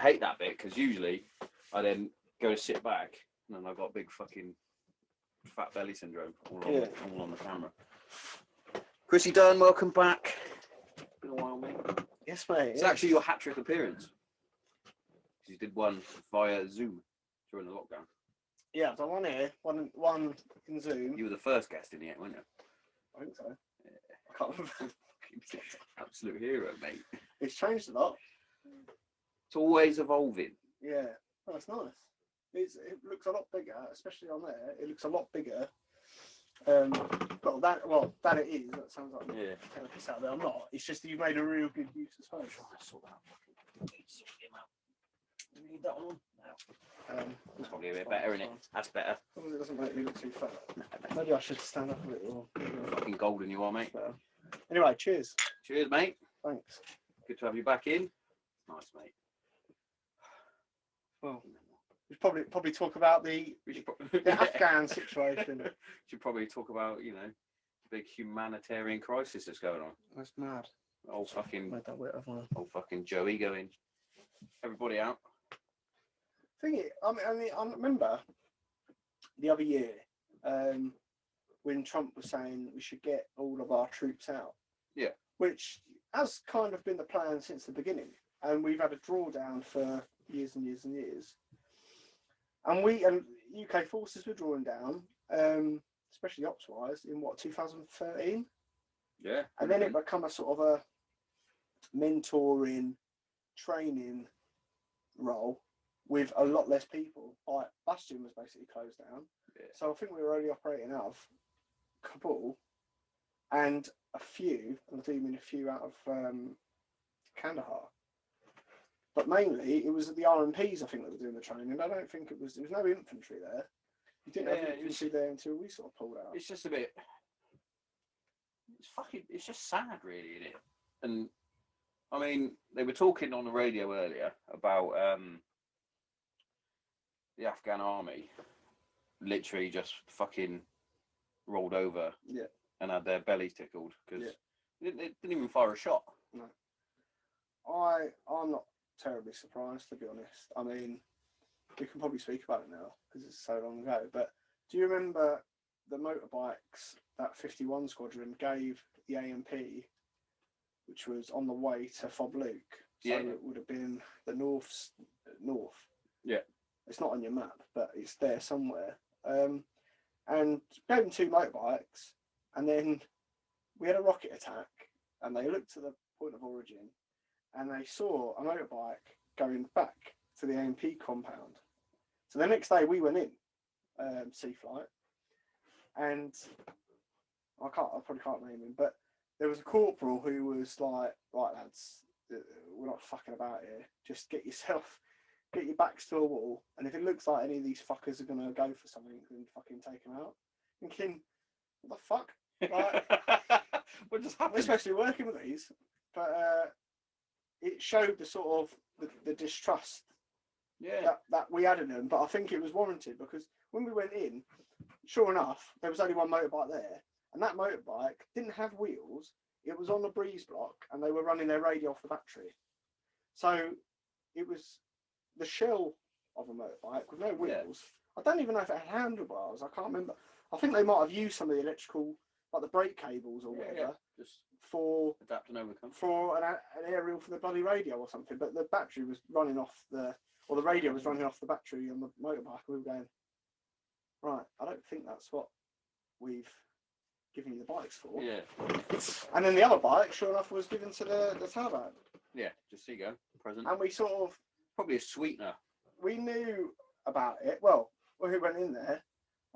hate that bit because usually I then go to sit back and then I've got big fucking fat belly syndrome all on the camera. Chrissy Dunn, welcome back. Been a while, mate. Yes, mate. It's actually your hat-trick appearance. You did one via Zoom during the lockdown. Yeah, I've done one here, one in Zoom. You were the first guest in the end, weren't you? I think so. Yeah. I can't remember. Absolute hero, mate. It's changed a lot. It's always evolving. Yeah, oh, it's nice. It looks a lot bigger, especially on there. It looks a lot bigger. That it is. That sounds like I'm taking a piss out of it. I'm not. It's just that you made a real good use of space. I saw that. Do we need that one? No. It's probably a bit better, isn't it? That's better. As long as it doesn't make me look too fat. Maybe I should stand up a little. Fucking golden you are, mate. Anyway, cheers. Cheers, mate. Thanks. Good to have you back in. Nice, mate. Well, we should probably talk about the Afghan situation. Should probably talk about, you know, the big humanitarian crisis that's going on. That's mad. Old fucking Old Joey going. Everybody out. I remember the other year when Trump was saying we should get all of our troops out. Yeah. Which has kind of been the plan since the beginning, and we've had a drawdown for years and years and years. And UK forces were drawing down, especially ops-wise, in 2013. Yeah. And then it became a sort of a mentoring, training role with a lot less people. Like Bastion was basically closed down. Yeah. So I think we were only operating out of Kabul and a few, and I do mean a few out of Kandahar. But mainly it was the RMPs, I think, that were doing the training. I don't think there was no infantry there. You didn't have infantry there until we sort of pulled out. It's just a bit, it's just sad really, isn't it? And I mean, they were talking on the radio earlier about the Afghan army literally just fucking rolled over and had their bellies tickled because they didn't even fire a shot. No. I'm not terribly surprised, to be honest. I mean, we can probably speak about it now because it's so long ago, but do you remember the motorbikes that 51 Squadron gave the AMP, which was on the way to Fob Luke? So it would have been the north. Yeah. It's not on your map, but it's there somewhere. And gave them 2 motorbikes, and then we had a rocket attack, and they looked to the point of origin, and they saw a motorbike going back to the AMP compound. So the next day we went in, sea flight, and I probably can't name him, but there was a corporal who was like, right lads, we're not fucking about here. Just get your backs to a wall, and if it looks like any of these fuckers are going to go for something, then fucking take them out. Thinking, what the fuck? Like, what just happened? We're supposed to be working with these, but it showed the sort of the distrust that we had in them. But I think it was warranted because when we went in, sure enough, there was only one motorbike there, and that motorbike didn't have wheels. It was on the breeze block, and they were running their radio off the battery. So it was the shell of a motorbike with no wheels. I don't even know if it had handlebars. I can't remember. I think they might have used some of the electrical, like the brake cables or whatever, just for adapt and overcome for an aerial for the bloody radio or something. But the battery was running off the radio was running off the battery on the motorbike. We were going, right, I don't think that's what we've given you the bikes for. Yeah. And then the other bike, sure enough, was given to the Taliban. Yeah, just so you go, present. And we sort of probably a sweetener. We knew about it. Well, when we went in there,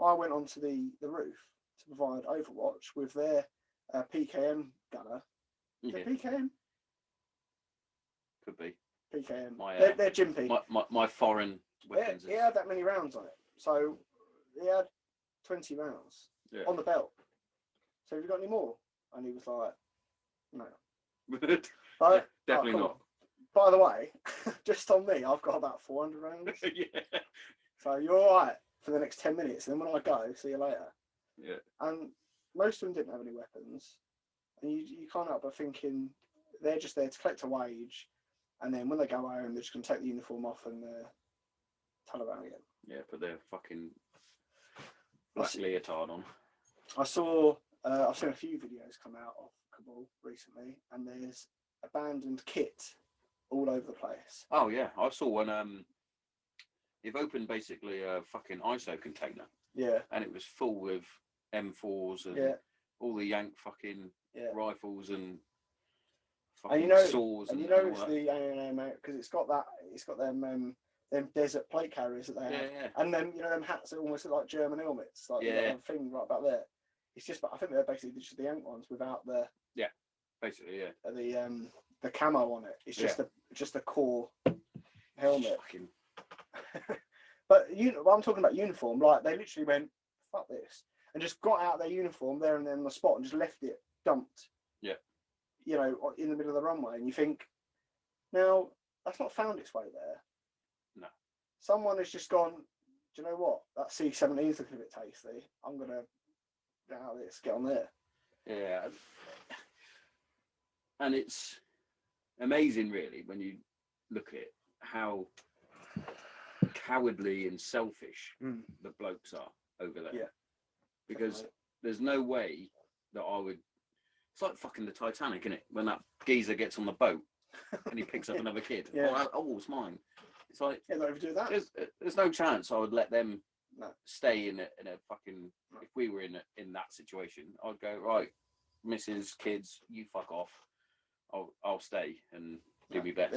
I went onto the roof to provide overwatch with their PKM gunner. Is it PKM? Could be. PKM. They're Jimpy. My foreign weapons. He had that many rounds on it. So he had 20 rounds on the belt. So have you got any more? And he was like, no. Like, definitely not. By the way, just on me, I've got about 400 rounds. Yeah. So you're all right for the next 10 minutes. And then when I go, see you later. Yeah. And most of them didn't have any weapons. And you can't help but thinking they're just there to collect a wage and then when they go home, they're just going to take the uniform off and Taliban again. Yeah, put their fucking black leotard on. I've seen a few videos come out of Kabul recently, and there's abandoned kit all over the place. Oh yeah, I saw one. They've opened basically a fucking ISO container. Yeah. And it was full with M4s and all the Yank fucking rifles and fucking saws. And you know it's the A&M because it's got them desert plate carriers that they have. Yeah. And then them hats are almost like German helmets, like the thing right about there. It's just, I think they're basically just the Yank ones without the the camo on it. It's just a core helmet. But I'm talking about uniform. Like they literally went, fuck this, and just got out their uniform there and then on the spot and just left it dumped. Yeah. In the middle of the runway, and you think, now that's not found its way there. No. Someone has just gone, do you know what? That C-17 is looking a bit tasty. I'm gonna get out of this, get on there. Yeah. And it's amazing, really, when you look at how cowardly and selfish the blokes are over there. Yeah. Because there's no way that I would. It's like fucking the Titanic, isn't it? When that geezer gets on the boat and he picks up another kid. Yeah. Oh, it's mine. It's like don't ever do that. There's no chance I would let them stay in a fucking. If we were in that situation, I'd go, right, Mrs. Kids, you fuck off. I'll stay and do my best.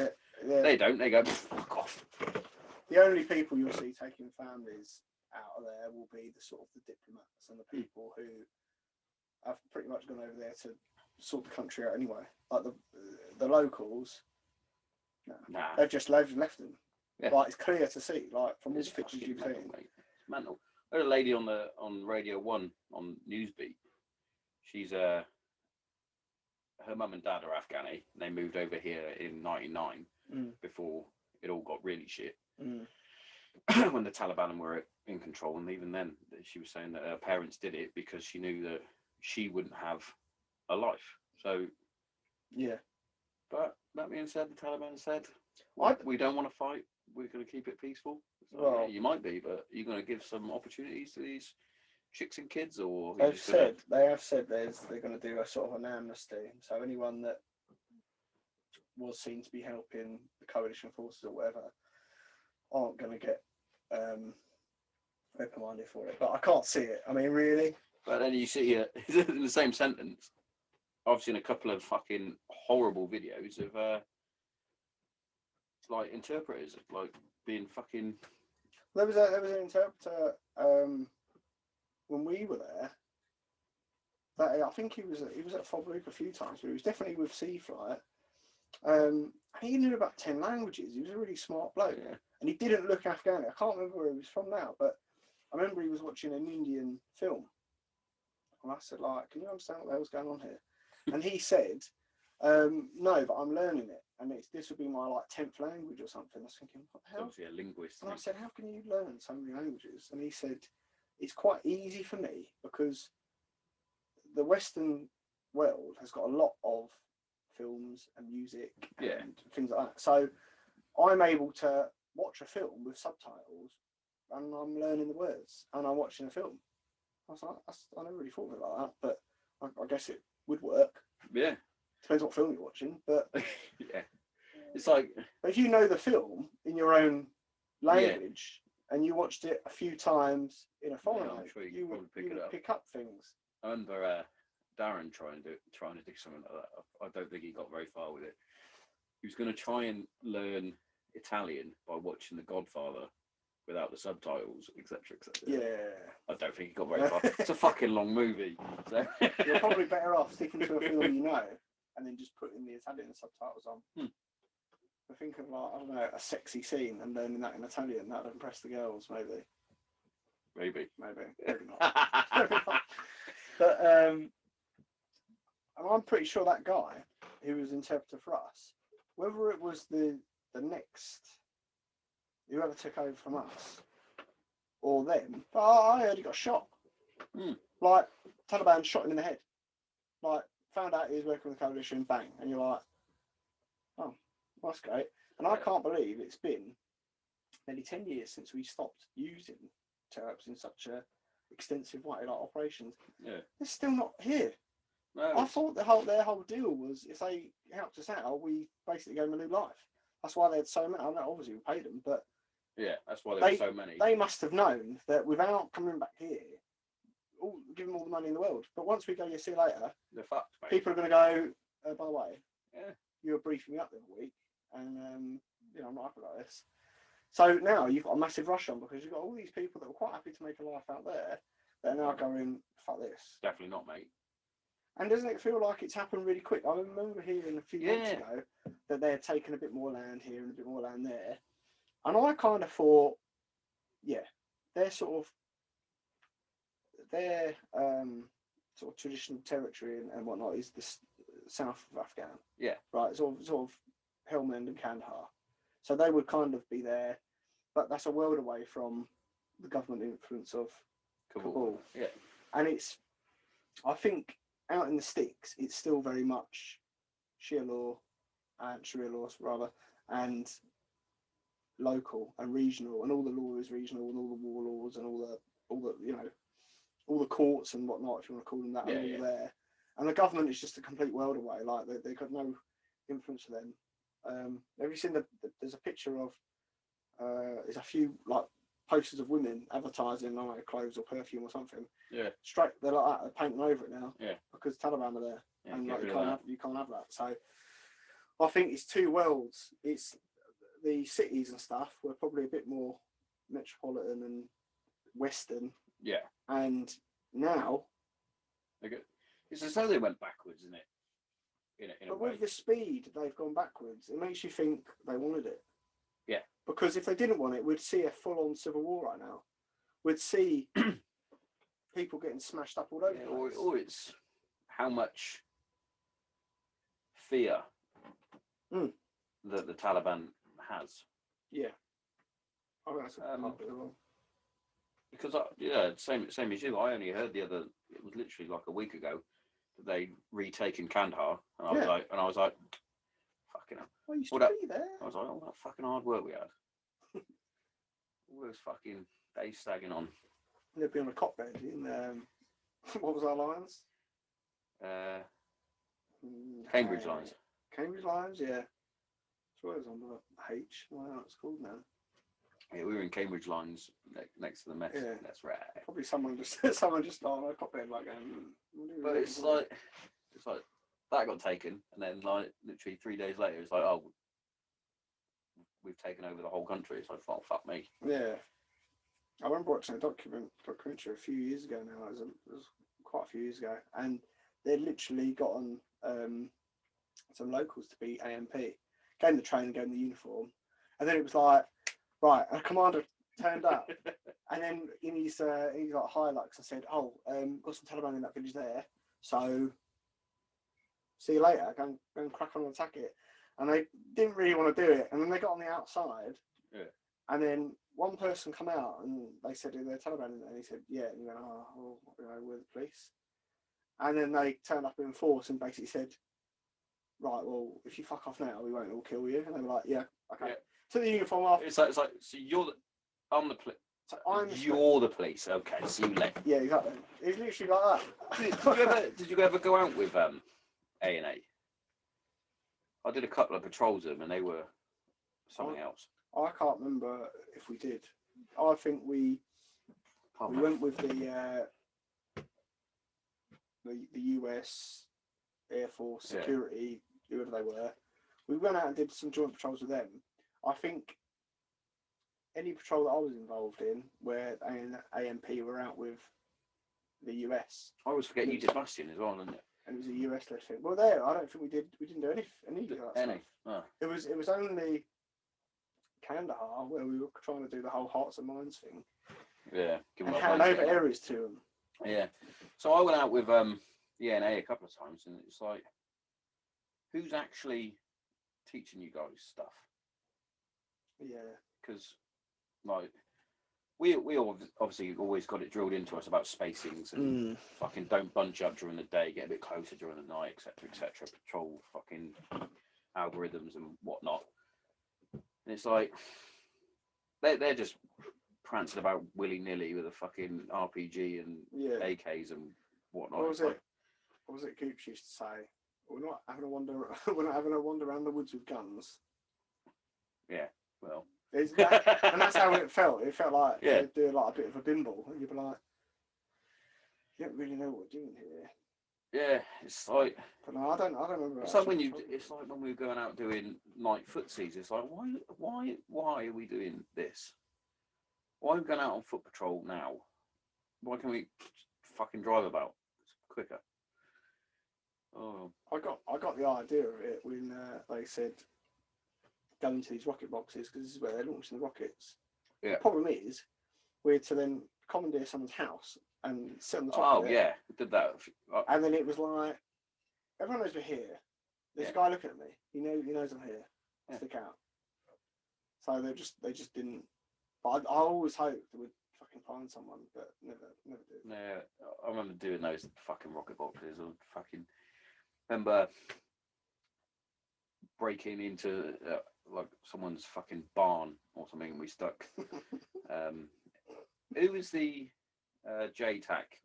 Yeah. They don't. They go fuck off. The only people you'll see taking families out of there will be the sort of the diplomats and the people who have pretty much gone over there to sort the country out anyway. Like the locals, they've just left them. Yeah. Like it's clear to see, like from all the pictures you've seen. It's mental. I heard a lady on Radio 1 on Newsbeat. She's her mum and dad are Afghani. And they moved over here in '99 before it all got really shit. When the Taliban were in control, and even then, she was saying that her parents did it because she knew that she wouldn't have a life. So, yeah. But that being said, the Taliban said, "We don't want to fight. We're going to keep it peaceful." So, well, you might be, but you're going to give some opportunities to these chicks and kids, or they have said they're going to do a sort of an amnesty. So anyone that was seen to be helping the coalition forces or whatever aren't going to get reprimanded for it. But I can't see it. I mean, really. But then you see in the same sentence, I've seen a couple of fucking horrible videos of like interpreters like being fucking. There was an interpreter when we were there. That I think he was at Fobrook a few times, but he was definitely with Sea Flight. He knew about 10 languages. He was a really smart bloke, and he didn't look Afghani. I can't remember where he was from now, but I remember he was watching an Indian film, and I said, "Like, can you understand what the hell's going on here?" And he said, "No, but I'm learning it, and this would be my 10th language or something." I was thinking, "What the hell?" Obviously a linguist. And I said, "How can you learn so many languages?" And he said, "It's quite easy for me because the Western world has got a lot of films and music and things like that. So I'm able to watch a film with subtitles and I'm learning the words and I'm watching a film." I was like, I never really thought of it like that, but I guess it would work. Yeah. Depends what film you're watching, but yeah. It's like, but if you know the film in your own language and you watched it a few times in a foreign language, sure you would pick up things. I remember Darren trying to do something like that. I don't think he got very far with it. He was going to try and learn Italian by watching The Godfather without the subtitles, etc., etc. Yeah. I don't think he got very far. It's a fucking long movie. So. You're probably better off sticking to a film you know and then just putting the Italian subtitles on. I think of I don't know, a sexy scene and learning that in Italian. That'd impress the girls, maybe. Maybe not. But I'm pretty sure that guy who was interpreter for us, whether it was the next whoever took over from us or them, but I heard he got shot. Like Taliban shot him in the head. Like found out he was working with the coalition, bang, and you're like, oh, That's great. And I can't believe it's been nearly 10 years since we stopped using Terps in such a extensive way, like operations. Yeah. They're still not here. No, I thought their whole deal was if they helped us out, we basically gave them a new life. That's why they had so many. I know obviously we paid them, but yeah, that's why there were so many. They must have known that without coming back here, give them all the money in the world. But once we go, see you later, they're fucked, mate. people are going to go, by the way, yeah, you were briefing me up the other week, and I'm not happy about this. So now you've got a massive rush on because you've got all these people that were quite happy to make a life out there that are now going, fuck this. Definitely not, mate. And doesn't it feel like it's happened really quick? I remember hearing a few months ago that they had taken a bit more land here and a bit more land there. And I kind of thought, their sort of traditional territory and whatnot is the south of Afghan. Yeah. Right, sort of Helmand and Kandahar. So they would kind of be there, but that's a world away from the government influence of Kabul. Yeah. And I think out in the sticks, it's still very much Sharia law, and local and regional, and all the law is regional, and all the war laws and all the courts and whatnot, if you want to call them that, are all there. And the government is just a complete world away. Like they got no influence for them. Have you seen there's a picture of there's a few like posters of women advertising like clothes or perfume or something. Yeah. Straight, they're like that. They're painting over it now. Yeah. Because Taliban are there, yeah, and like, you can't have that. So I think it's two worlds. It's the cities and stuff were probably a bit more metropolitan and western. Yeah. And now, it's as though they went backwards, isn't it? But with the speed they've gone backwards, it makes you think they wanted it. Yeah. Because if they didn't want it, we'd see a full-on civil war right now. We'd see people getting smashed up all over the place. Or it's how much fear that the Taliban has. Yeah. I think that's a part of it wrong. Because same as you. I only heard it was literally like a week ago that they'd retaken Kandahar, and I was like, fucking hell. I used to be there. I was like, all that fucking hard work we had. All those fucking days stagging on. They'd be on a cot bed in what was our lines? Cambridge lines. Cambridge lines, yeah. That's what it was on the H. I don't know what it's called now. Yeah, we were in Cambridge lines next to the mess. Yeah. That's right. Probably someone just on a cot bed like But it's like that got taken, and then like literally 3 days later, it's like, oh, we've taken over the whole country. It's like, oh, fuck me. Yeah. I remember watching a documentary a few years ago now. It was quite a few years ago, and they'd literally gotten some locals to be AMP, gave them the training, gave them the uniform, and then it was like, right, a commander turned up, and then in his like highlights, I said, oh, got some Taliban in that village there, so see you later, go and crack on and attack it. And they didn't really want to do it, and then they got on the outside, and then one person come out and they said, they're Taliban, and he said, yeah, and he went, oh, well, we're the police. And then they turned up in force and basically said, right, well, if you fuck off now, we won't all kill you. And they were like, yeah, okay. Yeah. Took the uniform off. It's like, so I'm the police. So you're the police. Okay, so you left. Yeah, exactly. It's literally like that. Did you ever go out with A&A? I did a couple of patrols of them, and they were something else. I can't remember if we did. I think we went with the US Air Force security, whoever they were. We went out and did some joint patrols with them. I think any patrol that I was involved in where AMP were out with the US. I always forget you did Bastion as well, didn't it? And it was a US led thing. Well, there, I don't think we didn't do any of that stuff. Oh. It was only Kandahar where we were trying to do the whole hearts and minds thing. Yeah. And hand over areas to them. Yeah. So I went out with the NA a couple of times, and it's like, who's actually teaching you guys stuff? Yeah. Because, like, we all obviously always got it drilled into us about spacings and fucking don't bunch up during the day, get a bit closer during the night, etc., patrol fucking algorithms and whatnot. And it's like they're just prancing about willy-nilly with a fucking RPG and AKs and whatnot. What was it Goops used to say? We're not having a wander around the woods with guns. Yeah, well. And that's how it felt. It felt like they'd do like a bit of a bimble, and you'd be like, you don't really know what we're doing here. Yeah, it's like. But no, I don't remember. It's like it's like when we were going out doing night footsies. It's like, why are we doing this? Why are we going out on foot patrol now? Why can't we fucking drive about? It's quicker. Oh. I got the idea of it when they said go into these rocket boxes because this is where they're launching the rockets. Yeah. The problem is we're to then commandeer someone's house and sit on the top of it. Oh yeah, did that. And then it was like, everyone knows we're here. There's a guy looking at me. He knows I'm here. Stick out. So they just didn't. But I always hoped they would fucking find someone, but never did. Yeah, I remember doing those fucking rocket boxes. I fucking remember breaking into like someone's fucking barn or something, and we stuck. Who was the JTAC?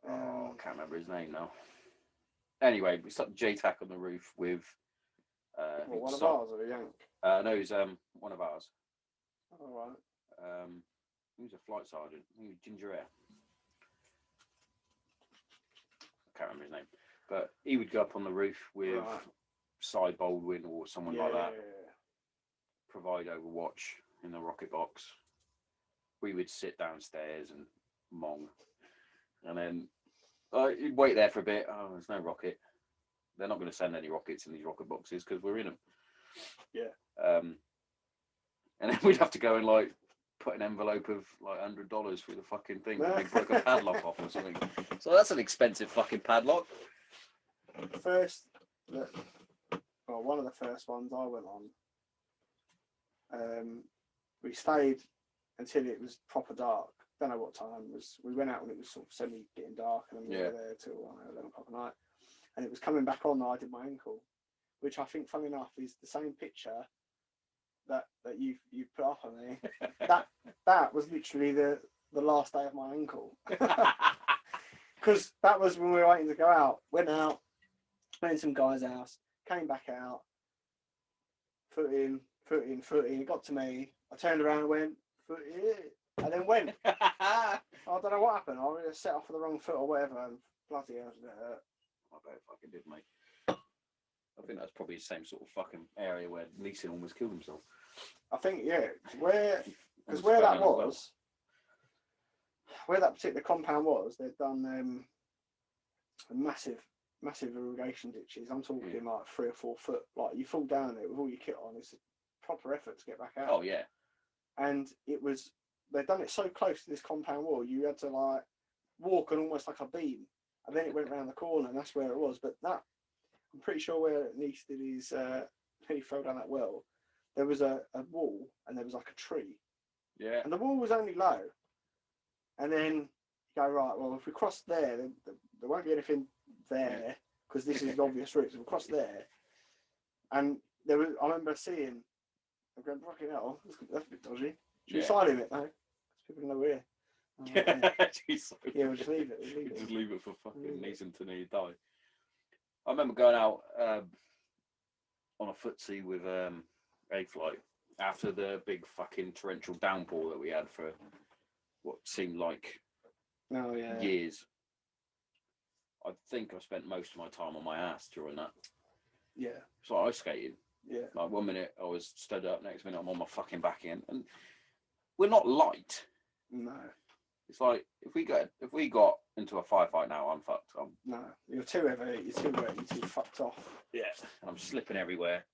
Oh, I can't remember his name now. Anyway, we stuck JTAC on the roof with. One of ours or a Yank? No, he was one of ours. All right. He was a flight sergeant. He was ginger hair. I can't remember his name, but he would go up on the roof with Cy Baldwin or someone like that. Provide overwatch in the rocket box. We would sit downstairs and mong, and then you'd wait there for a bit. Oh, there's no rocket. They're not going to send any rockets in these rocket boxes because we're in them. Yeah. And then we'd have to go and like put an envelope of like $100 through the fucking thing. They broke a padlock off or something. So that's an expensive fucking padlock. One of the first ones I went on. We stayed until it was proper dark. Don't know what time it was. We went out when it was sort of semi getting dark, and then we were there till 11 o'clock at night. And it was coming back on that I did my ankle, which I think, funny enough, is the same picture that you put up on me. that was literally the last day of my ankle, because that was when we were waiting to go out. Went to some guy's house, came back out, foot in. It got to me. I turned around and went foot in, and then went. I don't know what happened. I really set off with the wrong foot or whatever, and bloody hell, it hurt. I bet it fucking did, mate. I think that's probably the same sort of fucking area where Leeson almost killed himself. I think, where that particular compound was, they'd done massive irrigation ditches. I'm talking like 3 or 4 foot. Like you fall down there with all your kit on, it's a proper effort to get back out. Oh yeah. And they'd done it so close to this compound wall, you had to like walk on almost like a beam, and then it went round the corner, and that's where it was. But that, I'm pretty sure where Nice did his, he fell down that well, there was a wall and there was like a tree. Yeah. And the wall was only low. And then you go, right, well, if we cross there, then there won't be anything there, because this is the obvious route. So we'll cross there. And I remember seeing, I'm going, fucking hell, that's a bit dodgy. Should we side him it though? Because people know we're here. We'll just leave it. Just leave it for fucking Nathan to nearly die. I remember going out on a footsie with A-Flight after the big fucking torrential downpour that we had for what seemed like years. I think I spent most of my time on my ass during that. Yeah. So ice skating. Yeah. Like 1 minute I was stood up, next minute I'm on my fucking back again. And we're not light. No. It's like if we got into a firefight now, I'm fucked. No, you're too heavy, you're too wet, you're too fucked off. Yeah. And I'm slipping everywhere.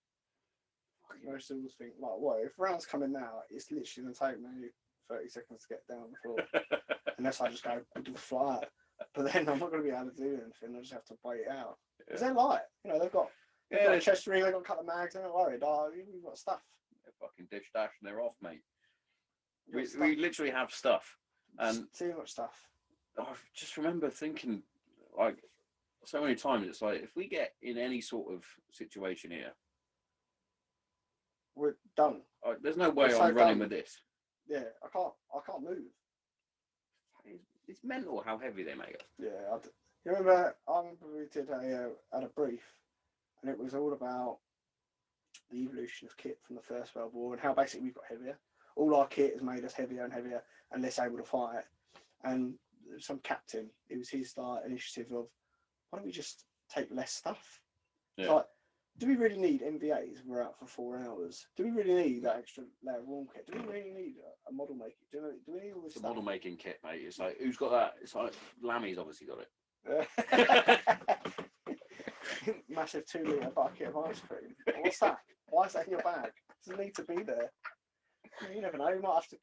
Most always think, like, what, if rounds coming now, it's literally going to take me 30 seconds to get down the floor. Unless I just go flat. But then I'm not going to be able to do anything, I just have to wait it out. Because they're light, they've got a chest ring, they've got a couple of mags, they're not worried. We've got stuff. They're fucking dish dash and they're off, mate. We literally have stuff. And too much stuff. I just remember thinking, like, so many times, it's like, if we get in any sort of situation here, we're done. There's no way We're I'm so running done. with this. Yeah, I can't move. It's mental how heavy they make it. Yeah, I remember we did had a brief, and it was all about the evolution of kit from the First World War and how basically we've got heavier. All our kit has made us heavier and heavier and less able to fight. And some captain, it was his initiative of, why don't we just take less stuff? Yeah. Like, do we really need MVAs if we're out for 4 hours? Do we really need that extra layer of warm kit? Do we really need a model making? Do we need all this stuff? Model making kit, mate. It's like, who's got that? It's like Lammy's obviously got it. Massive 2 litre bucket of ice cream. What's that? Why is that in your bag? Does it need to be there? You never know. You might have to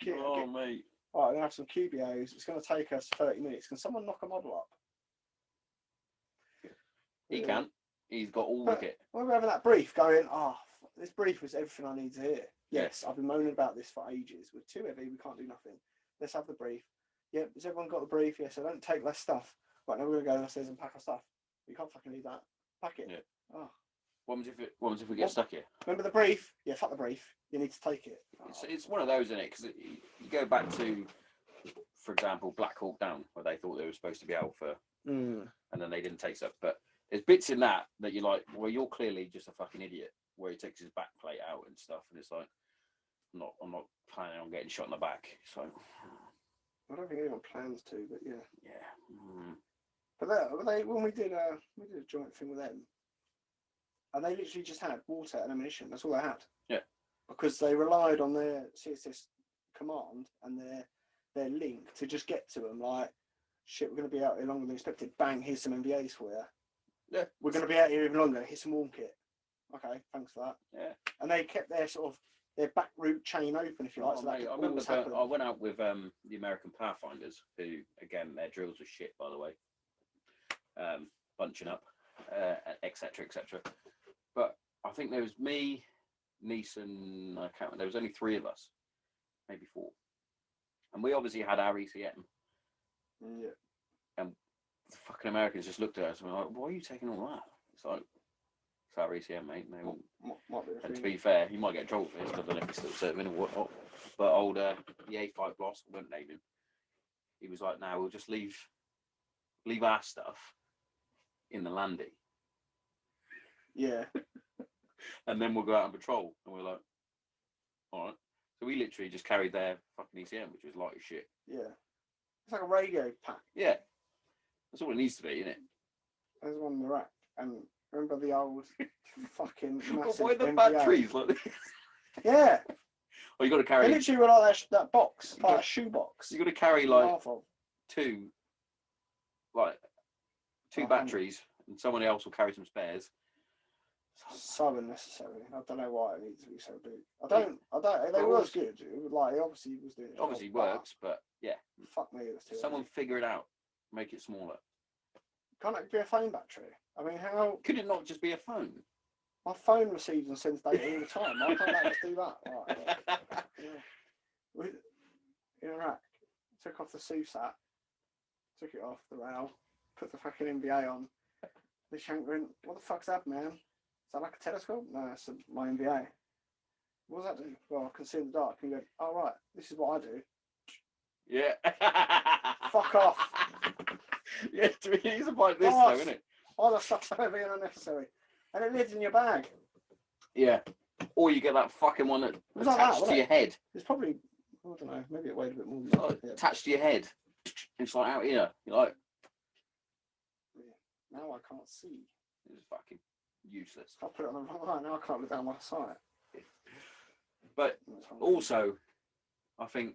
mate. All right, we're going to have some QBOs. It's going to take us 30 minutes. Can someone knock a model up? He can. He's got all the kit. We're having that brief going, this brief was everything I need to hear. Yes, I've been moaning about this for ages. We're too heavy. We can't do nothing. Let's have the brief. Yeah, has everyone got the brief? Yes, I don't take less stuff. Right, now we're going to go downstairs and pack our stuff. You can't fucking leave that. Pack it. Yeah. Oh. What happens if we get stuck here? Remember the brief? Yeah, fuck the brief. You need to take it. It's one of those, isn't it? Because you go back to, for example, Black Hawk Down, where they thought they were supposed to be out for, and then they didn't take stuff. But there's bits in that you're like, well, you're clearly just a fucking idiot. Where he takes his back plate out and stuff, and it's like, I'm not planning on getting shot in the back. So I don't think anyone plans to, but yeah. Yeah. But they when we did a joint thing with them, and they literally just had water and ammunition. That's all they had. Yeah. Because they relied on their CSS command and their link to just get to them. Like, shit, we're going to be out here longer than expected. Bang, here's some MVAs for you. Yeah. We're going to be out here even longer. Here's some warm kit. Okay, thanks for that. Yeah. And they kept their their back route chain open, if you like. I remember I went out with the American Pathfinders, who, again, their drills were shit, by the way. Bunching up, etc., etc. But I think there was me, Neeson, I can't remember, there was only 3 of us, maybe 4. And we obviously had our ECM. Yeah. And the fucking Americans just looked at us and were like, why are you taking all that? It's like, it's our ECM, mate. And to be fair, he might get a troll for this, I don't know if he's still serving or whatnot. But the A5 boss, I won't name him, he was like, we'll just leave our stuff in the landy. Yeah. And then we'll go out on patrol. And we're like, all right. So we literally just carried their fucking ECM, which was light as shit. Yeah. It's like a radio pack. Yeah. That's all it needs to be, isn't it? There's one in the rack. And remember the old fucking massive why the MVA? batteries like this? Yeah. Well, you got to carry. They literally were like that box, like a shoe box. You got to carry like two batteries, and someone else will carry some spares. So unnecessary. I don't know why it needs to be so big. I don't. It was good. It was like, obviously he was doing it. Obviously works, but yeah. Fuck me, it was too. Someone figure it out. Make it smaller. Can't it be a phone battery? I mean, how could it not just be a phone? My phone receives and sends data all the time. Why can't that just do that? Right, yeah. In Iraq, took off the SUSAT, took it off the rail, put the fucking MVA on. The shank went, what the fuck's that, man? Is that like a telescope? No, it's my MVA. What does that do? Well, I can see in the dark. And you go, oh, right, this is what I do. Yeah. Fuck off. Yeah, to me, it's about this, though, isn't it? All the stuff's so heavy and unnecessary. And it lives in your bag. Yeah. Or you get that fucking one that's attached to your head. It's probably, I don't know, maybe it weighed a bit more than that. Yeah. Attached to your head. It's like out here. You're like... Yeah. Now I can't see. It's fucking useless. I put it on the wrong line. Now I can't look down my sight. But also, I think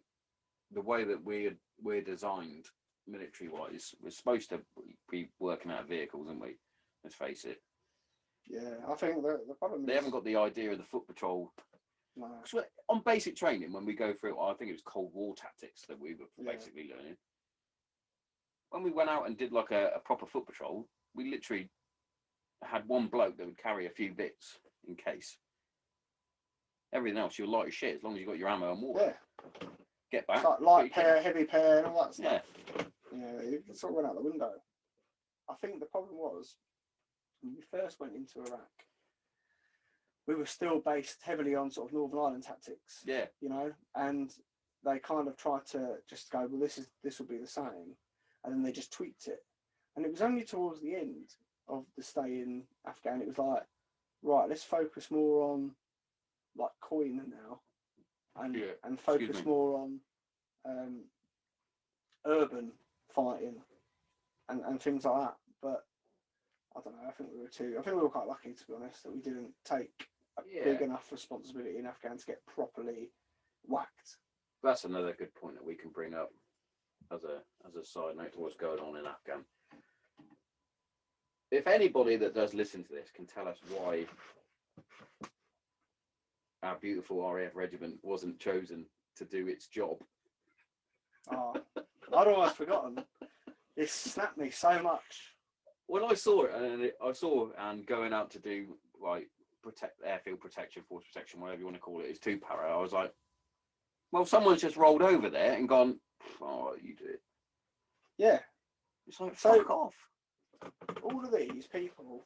the way that we're designed military-wise, we're supposed to be working out of vehicles, aren't we? Let's face it. Yeah, I think the problem is... They haven't got the idea of the foot patrol. No. On basic training, when we go through, I think it was Cold War tactics that we were basically learning. When we went out and did like a proper foot patrol, we literally had one bloke that would carry a few bits in case. Everything else, you're light as shit as long as you got your ammo and water. Yeah. Get back. Like light pair, heavy pair, and all that stuff. Yeah. Yeah, it sort of went out the window. I think the problem was when we first went into Iraq, we were still based heavily on sort of Northern Ireland tactics. Yeah. You know, and they kind of tried to just go, well, this will be the same, and then they just tweaked it. And it was only towards the end of the stay in Afghan, it was like, right, let's focus more on like coin now, and focus more on urban fighting and things like that. But I don't know. I think we were quite lucky, to be honest, that we didn't take a big enough responsibility in Afghan to get properly whacked. That's another good point that we can bring up as a side note to what's going on in Afghan. If anybody that does listen to this can tell us why our beautiful RAF regiment wasn't chosen to do its job. Oh, I'd almost forgotten. It snapped me so much. When I saw it, and going out to do like airfield protection, force protection, whatever you want to call it, is 2 para. I was like, well, someone's just rolled over there and gone, oh, you do it. Yeah. It's like, fuck off. All of these people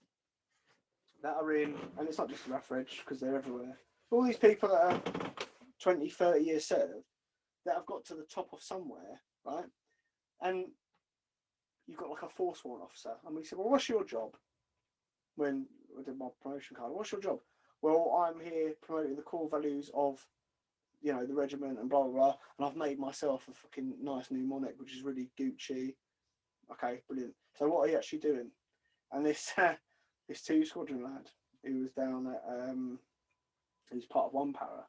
that are in, and it's not just the RAF Reg, because they're everywhere, all these people that are 20, 30 years served, that have got to the top of somewhere, right? And you've got like a force warrant officer, and we said, well, what's your job? When I did my promotion card, what's your job? Well, I'm here promoting the core values of, you know, the regiment and blah, blah, blah, and I've made myself a fucking nice new Monarch, which is really Gucci. Okay, brilliant. So what are you actually doing? And this 2 squadron lad who was down at, he was part of 1 para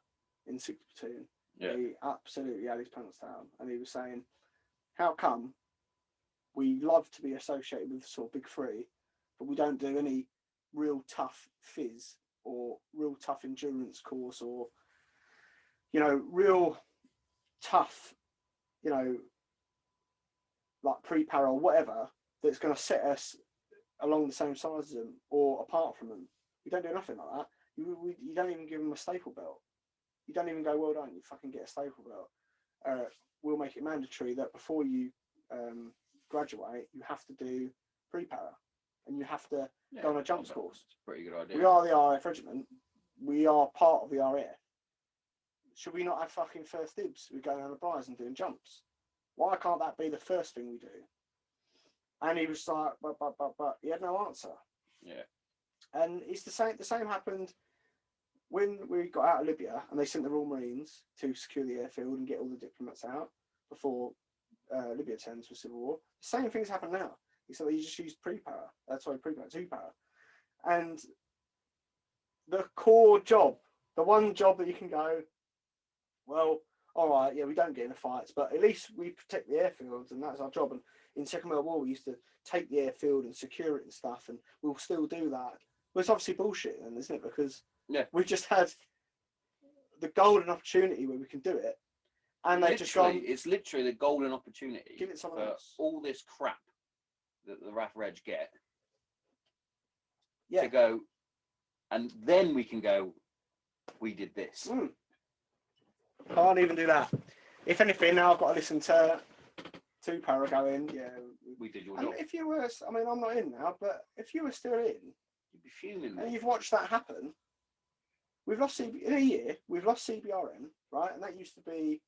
in 6th platoon. Yeah. He absolutely had his pants down, and he was saying, how come we love to be associated with sort of big 3, but we don't do any real tough phys or real tough endurance course, or, you know, real tough, you know, like pre-para or whatever, that's going to set us along the same size as them or apart from them. We don't do nothing like that. You don't even give them a staple belt. You don't even go, well done, you fucking get a staple belt. We'll make it mandatory that before you graduate, you have to do pre-para, and you have to go on a jumps course. It's a pretty good idea. We are the RAF regiment. We are part of the RAF. Should we not have fucking first dibs? We're going on the prize and doing jumps. Why can't that be the first thing we do? And he was like, but he had no answer. Yeah. And it's the same happened when we got out of Libya, and they sent the Royal Marines to secure the airfield and get all the diplomats out before Libya turns to civil war. The same things happen now, except you just use pre-para. That's why pre-para, 2 para. And the core job, the one job that you can go, well, all right, yeah, we don't get in the fights, but at least we protect the airfields, and that's our job. And in Second World War, we used to take the airfield and secure it and stuff, and we'll still do that. Well, it's obviously bullshit, then, isn't it? Because we've just had the golden opportunity where we can do it, and they've just gone. It's literally the golden opportunity Give it someone for else. all this crap that the RAF Reg get. Yeah. To go, and then we can go, we did this. Can't even do that. If anything, now I've got to listen to 2 para going, yeah. We did your and job. if you were, I mean, I'm not in now, but if you were still in, You'd be fuming. and you've watched that happen, we've lost in a year, we've lost CBRN, right? And that used to be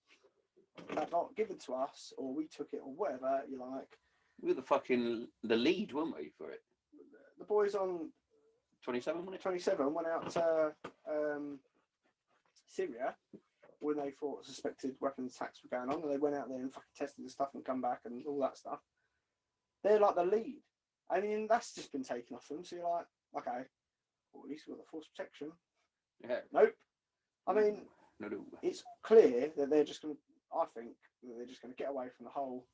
that got given to us, or we took it, or whatever you like. We were the lead, weren't we, for it? The boys on 27, wasn't it? 27 went out to Syria when they thought suspected weapons attacks were going on, and they went out there and fucking tested the stuff and come back and all that stuff. They're like the lead. I mean, that's just been taken off them. So you're like, okay, well, at least we've got the force protection. Yeah. Nope. I mean, no. It's clear that they're just going to, I think, that they're just going to get away from the whole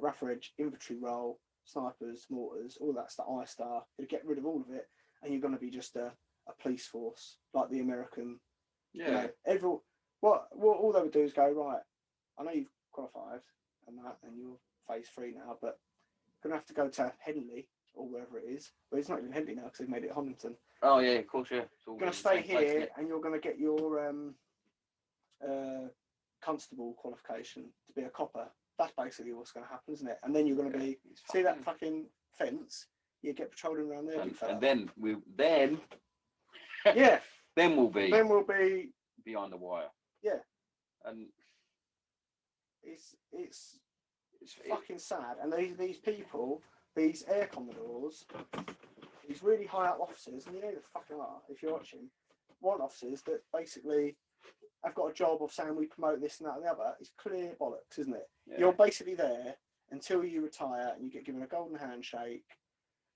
RAF Reg infantry role, snipers, mortars, all that stuff, I-Star. You'll get rid of all of it, and you're going to be just a police force, like the American. Yeah. You know, what all they would do is go, right, I know you've qualified and that, and you're phase 3 now, but you're going to have to go to Henley or wherever it is. But it's not even Henley now because they've made it Honington. Oh, yeah, of course, yeah. You're going to stay here and you're going to get your constable qualification to be a copper. That's basically what's going to happen, isn't it? And then you're going to be, see that fucking fence? You get patrolling around there. And then, yeah. Then we'll be behind the wire. Yeah. And it's fucking sad. And these people, these air commodores, these really high up officers, and you know the fucking are, if you're watching, warrant officers that basically have got a job of saying we promote this and that and the other. It's clear bollocks, isn't it? Yeah. You're basically there until you retire and you get given a golden handshake,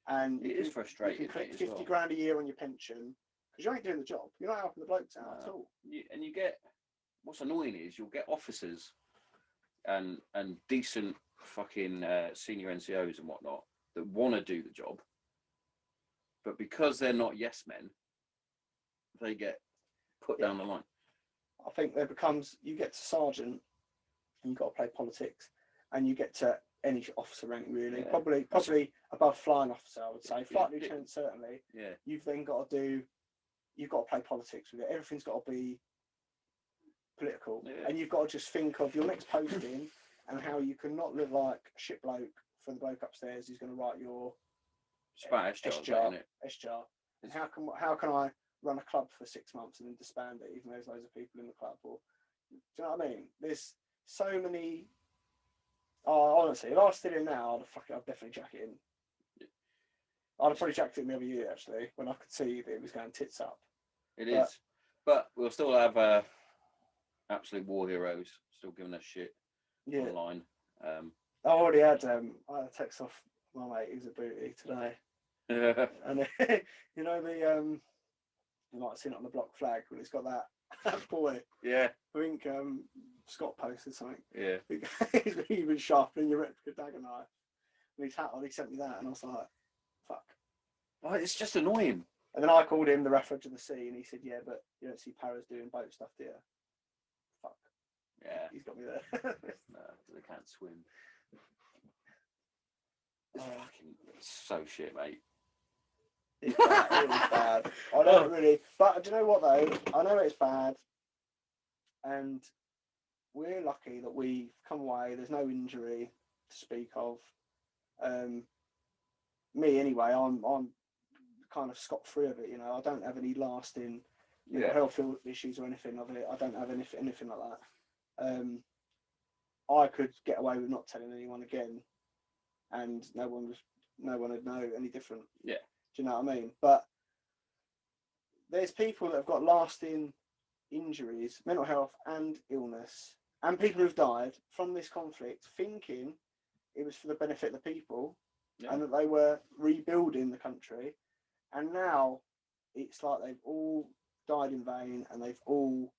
and it is frustrating. You can collect 50 grand a year on your pension because you ain't doing the job. You're not helping the blokes out at all. And you get, what's annoying is you'll get officers and decent fucking senior NCOs and whatnot that want to do the job, but because they're not yes men, they get put down the line. I think there becomes, you get to sergeant and you've got to play politics, and you get to any officer rank really. Yeah. Probably above flying officer, I would say. Flight lieutenant certainly. Yeah. You've then got to play politics with it. Everything's got to be political. Yeah. And you've got to just think of your next posting and how you can not live like a shit bloke for the bloke upstairs who's going to write your SJAR. And how can I run a club for 6 months and then disband it, even though there's loads of people in the club? Or, do you know what I mean? There's so many. Oh, honestly, if I was still in now, I'd definitely jack it in. Yeah. I'd have probably jacked it in the other year, actually, when I could see that it was going tits up. It is. But we'll still have absolute war heroes still giving us shit online. I already had a text off my mate who's a booty today. Yeah. And you know you might have seen it on the block flag when it's got that boy. Yeah. I think Scott posted something. Yeah. He's even sharpening your replica dagger knife. And his hat on, he sent me that, and I was like, fuck. Oh, it's just annoying. And then I called him the refuge of the sea, and he said, yeah, but you don't see paras doing boat stuff, do you? Fuck. Yeah. He's got me there. No, they can't swim. It's so shit, mate. It's bad. It is bad. I don't really. But do you know what though? I know it's bad, and we're lucky that we've come away. There's no injury to speak of. Me anyway. I'm kind of scot free of it. You know, I don't have any lasting health issues or anything of it. I don't have anything like that. I could get away with not telling anyone again, and no one would know any different. Yeah. Do you know what I mean? But there's people that have got lasting injuries, mental health and illness, and people who've died from this conflict thinking it was for the benefit of the people and that they were rebuilding the country. And now it's like they've all died in vain and they've all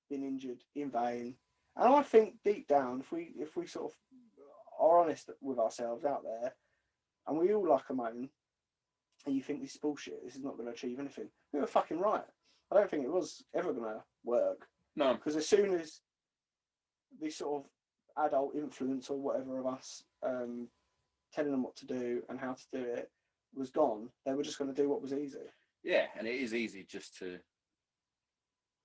been injured in vain. And I think deep down, if we sort of are honest with ourselves out there, and we all like a moan, and you think this is bullshit, this is not going to achieve anything, we were fucking right. I don't think it was ever going to work. No. Because as soon as this sort of adult influence or whatever of us telling them what to do and how to do it was gone, they were just going to do what was easy. Yeah, and it is easy just to,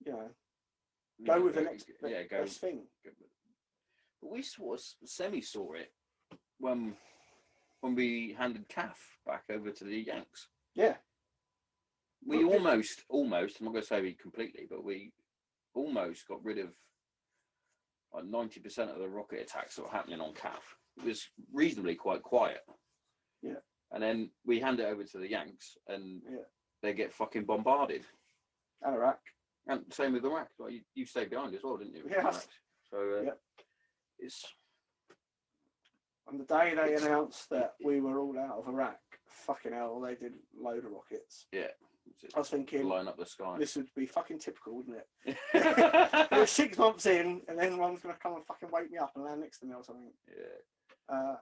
go with the next best thing. But we sort of semi-saw it when we handed CAF back over to the Yanks. Yeah. We almost, I'm not going to say we completely, but we almost got rid of like 90% of the rocket attacks that were happening on CAF. It was reasonably quite quiet. Yeah. And then we hand it over to the Yanks and they get fucking bombarded. And Iraq. And same with Iraq. Well, you stayed behind as well, didn't you? Yeah. So it's... On the day they announced that we were all out of Iraq, fucking hell, they did a load of rockets. Yeah. I was thinking, line up the sky. This would be fucking typical, wouldn't it? It was 6 months in, and then one's going to come and fucking wake me up and land next to me or something. Yeah.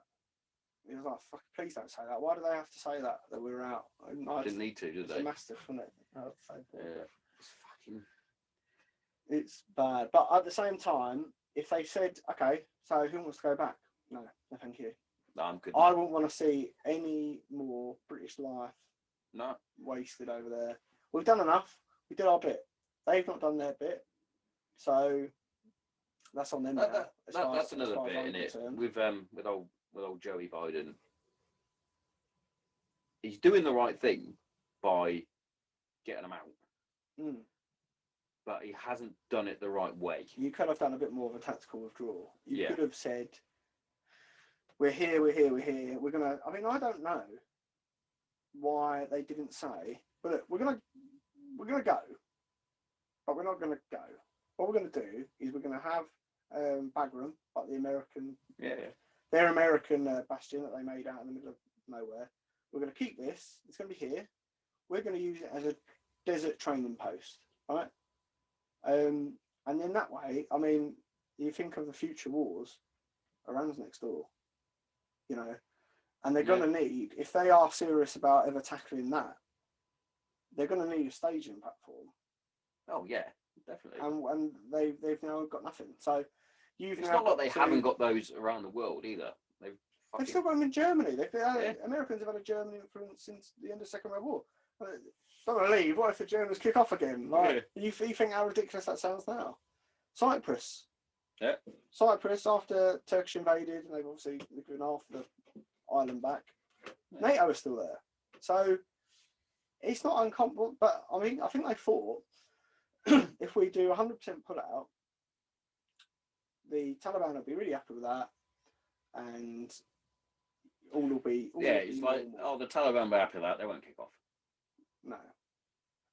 It was like, fuck, please don't say that. Why do they have to say that we were out? Didn't need to, did they? It's a mastiff, wasn't it? Yeah. It's fucking... It's bad. But at the same time, if they said, okay, so who wants to go back? No, thank you. No, I'm good. I wouldn't want to see any more British life wasted over there. We've done enough. We did our bit. They've not done their bit. So that's on them now. That's another bit, isn't it? With old Joey Biden. He's doing the right thing by getting them out. but he hasn't done it the right way. You could have done a bit more of a tactical withdrawal. You Yeah. could have said, we're here, we're here, we're here. We're going to, I mean, I don't know why they didn't say, but look, we're going to go, but we're not going to go. What we're going to do is we're going to have Bagram, like the American, their American bastion that they made out in the middle of nowhere. We're going to keep this. It's going to be here. We're going to use it as a desert training post, right? And then that way, I mean, you think of the future wars, Iran's next door, you know, and they're going to need, if they are serious about ever tackling that, they're going to need a staging platform. Oh yeah, definitely. And they've now got nothing. So it's not like they haven't got those around the world either. They've still got them in Germany. Americans have had a German influence since the end of the Second World War. Don't want to leave. What if the Germans kick off again? Like, you think how ridiculous that sounds now? Cyprus. Yeah. Cyprus, after Turkish invaded, and they've obviously given half the island back. Yeah. NATO is still there. So it's not uncommon. But I mean, I think they thought if we do 100% pull out, the Taliban will be really happy with that, and all will be. It's like, oh, the Taliban will be happy with that. They won't kick off. No,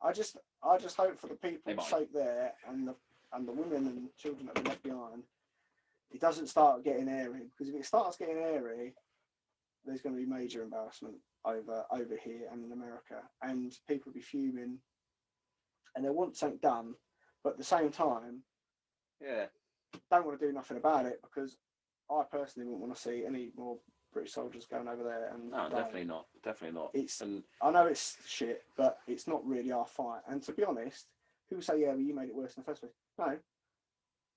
I just hope for the people's sake there, and the women and children that are left behind, it doesn't start getting airy. Because if it starts getting airy, there's going to be major embarrassment over here and in America, and people will be fuming, and they want something done, but at the same time, don't want to do nothing about it, because I personally wouldn't want to see any more British soldiers going over there. And no, definitely not. Definitely not. I know it's shit, but it's not really our fight. And to be honest, people say, yeah, well, you made it worse in the first place. No.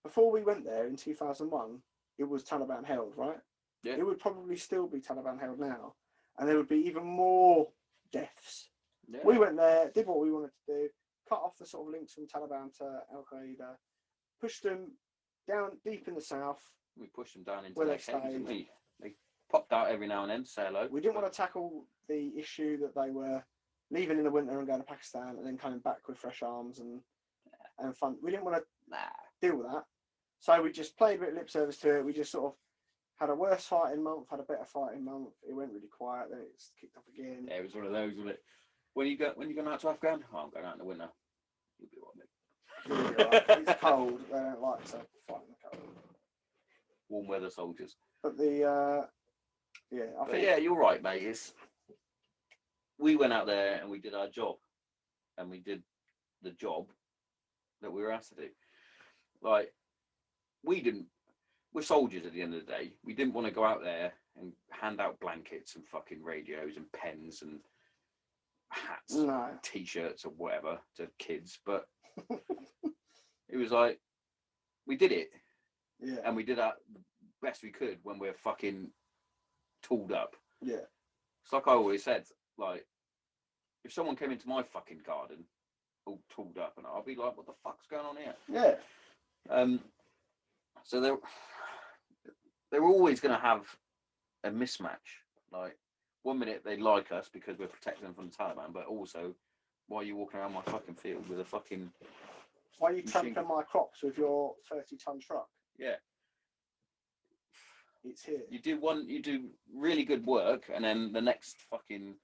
Before we went there in 2001, it was Taliban held, right? Yeah. It would probably still be Taliban held now. And there would be even more deaths. Yeah. We went there, did what we wanted to do, cut off the sort of links from Taliban to Al-Qaeda, pushed them down deep in the south. We pushed them down into their caves, didn't we? They popped out every now and then to say hello. We didn't want to tackle the issue that they were leaving in the winter and going to Pakistan and then coming back with fresh arms and fun. We didn't want to deal with that. So we just played a bit of lip service to it. We just sort of had a worse fighting month, had a better fighting month. It went really quiet, then it's kicked off again. Yeah, it was one of those, wasn't it? When you going out to Afghan? Oh, I'm going out in the winter. You'll be all right, mate. It's cold. They don't like to fight in the cold. Warm weather soldiers. But I think you're right, mate. We went out there and we did our job, and we did the job that we were asked to do. Like, we're soldiers at the end of the day. We didn't want to go out there and hand out blankets and fucking radios and pens and hats, and t-shirts or whatever to kids, but it was like, we did it. Yeah. And we did our best we could when we're fucking tooled up. Yeah. It's like I always said, like, if someone came into my fucking garden all tooled up, and I'll be like, what the fuck's going on here? Yeah. So they're always going to have a mismatch. Like, one minute they like us because we're protecting them from the Taliban, but also, why are you walking around my fucking field with a fucking... Why are you trampling my crops with your 30-ton truck? Yeah. It's here. You do really good work, and then the next fucking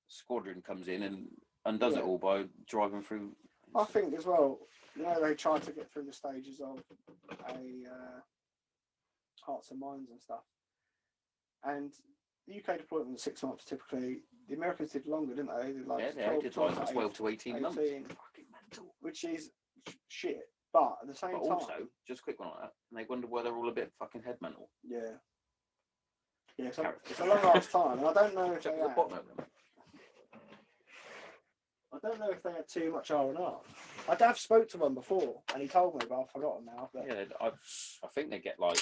squadron comes in and undoes it all by driving through. I think as well, you know, they try to get through the stages of Hearts and Minds and stuff. And the UK deployment was 6 months typically. The Americans did longer, didn't they? They did like 12 to 18 months. Fucking mental. Which is shit. But at the same time... also, just a quick one on that, and they wonder why they're all a bit fucking head mental. Yeah. Yeah, it's a long ass time, and I don't know if I don't know if they had too much R&R. I have spoke to one before, and he told me, but I've forgotten now. But yeah, I think they get like...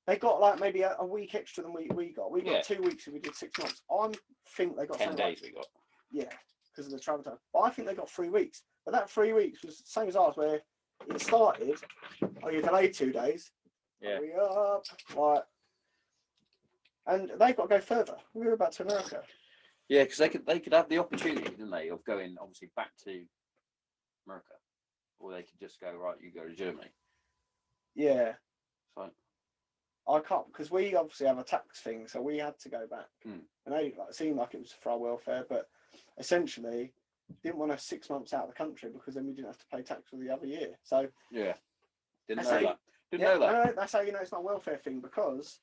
They got like maybe a week extra than we got. We got 2 weeks if we did 6 months. I think they got 10 days we got. Yeah, because of the travel time. But I think they got 3 weeks. But that 3 weeks was the same as ours, where it started, you're delayed 2 days. Yeah. Hurry up. Like, and they've got to go further. We were about to America. Yeah, because they could have the opportunity, didn't they, of going obviously back to America, or they could just go right. You go to Germany. Yeah. So I can't, because we obviously have a tax thing, so we had to go back. And they it seemed like it was for our welfare, but essentially didn't want us 6 months out of the country because then we didn't have to pay tax for the other year. So yeah, didn't that's know how that. Didn't know that. No, that's how you know it's not a welfare thing, because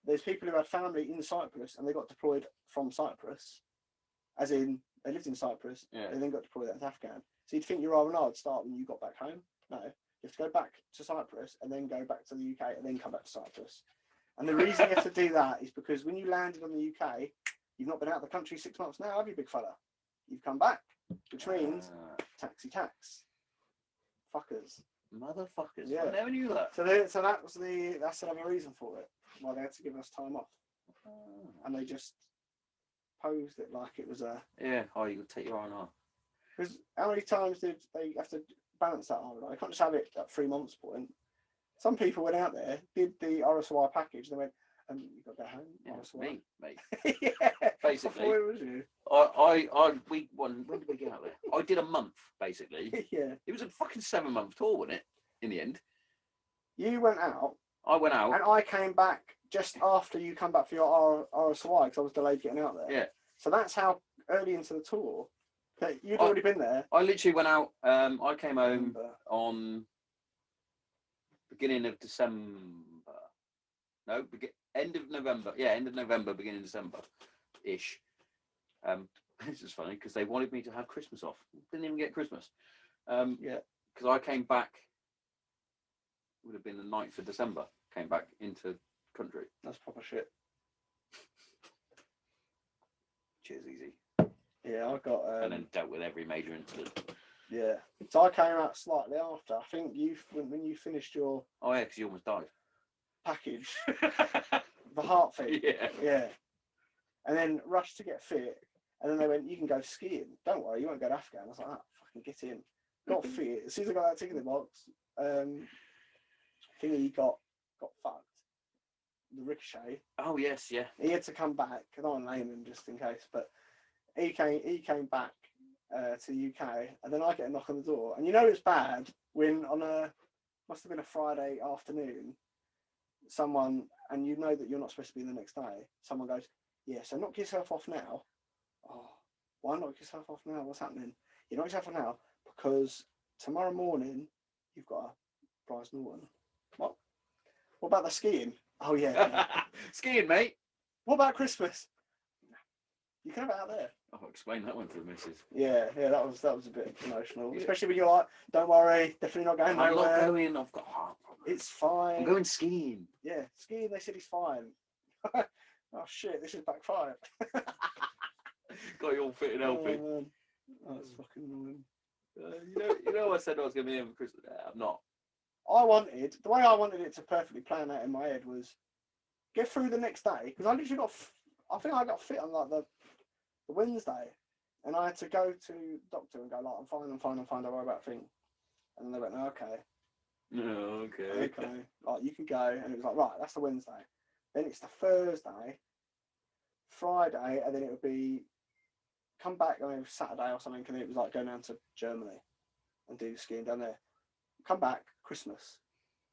there's people who had family in Cyprus and they got deployed from Cyprus, as in they lived in Cyprus, and then got deployed as Afghan. So you'd think your R&R would start when you got back home. No, you have to go back to Cyprus and then go back to the UK and then come back to Cyprus. And the reason you have to do that is because when you landed on the UK, you've not been out of the country 6 months now, have you, big fella? You've come back, which means taxi tax. Fuckers. Motherfuckers. Yeah. I never knew that. So that's another reason for it, why they had to give us time off. And they just posed it like it was a... Yeah, you can take your R&R. Because how many times did they have to balance that R&R? You can't just have it at 3 months point. Some people went out there, did the RSY package, and they went, you've got to go home. Yeah, RSY. me, mate. Yeah. Basically. Where was you? When did we get out there? I did a month, basically. Yeah. It was a fucking 7-month tour, wasn't it? In the end. You went out. I went out. And I came back just after you come back for your RSY because I was delayed getting out there. Yeah. So that's how early into the tour that you'd already been there. I literally went out. I came home on beginning of December. No, end of November. Yeah, end of November, beginning of December-ish. This is funny because they wanted me to have Christmas off. Didn't even get Christmas. Yeah. Because I came back, would have been the 9th of December, came back into country. That's proper shit. Cheers, easy. Yeah, I got... and then dealt with every major incident. Yeah. So I came out slightly after. I think when you finished your... Oh, yeah, because you almost died. Package. The heart thing. Yeah. Yeah. And then rushed to get fit. And then they went, you can go skiing. Don't worry, you won't go to Afghan. I was like, fucking get in. Got fit. As soon as I got that ticket in the box, thingy got fucked. The ricochet. Oh yes, yeah. He had to come back. I don't want to name him just in case, but he came back to the UK, and then I get a knock on the door, and you know it's bad when must have been a Friday afternoon, someone, and you know that you're not supposed to be the next day. Someone goes, yeah, so knock yourself off now. Oh, why knock yourself off now? What's happening? You knock yourself off now because tomorrow morning you've got a Bryce Norton. What about the skiing? Oh yeah. Skiing, mate. What about Christmas? You can have it out there. I'll explain that one to the missus. Yeah, that was a bit emotional. Yeah. Especially when you're like, don't worry, definitely not going nowhere. I'm not going, I've got heart problems. It's fine. I'm going skiing. Yeah, skiing, they said he's fine. Oh shit, this is backfired. Got you all fit and healthy. Oh, that's fucking annoying. You know I said I was going to be here for Christmas? I'm not. The way I wanted it to perfectly plan out in my head was get through the next day, because I literally I think I got fit on like the Wednesday, and I had to go to the doctor and go like, I'm fine, don't worry about a thing. And then they went, okay, like you can go, and it was like, right, that's the Wednesday. Then it's the Thursday, Friday, and then it would be come back on Saturday or something, and it was like going down to Germany and do skiing down there. Come back Christmas,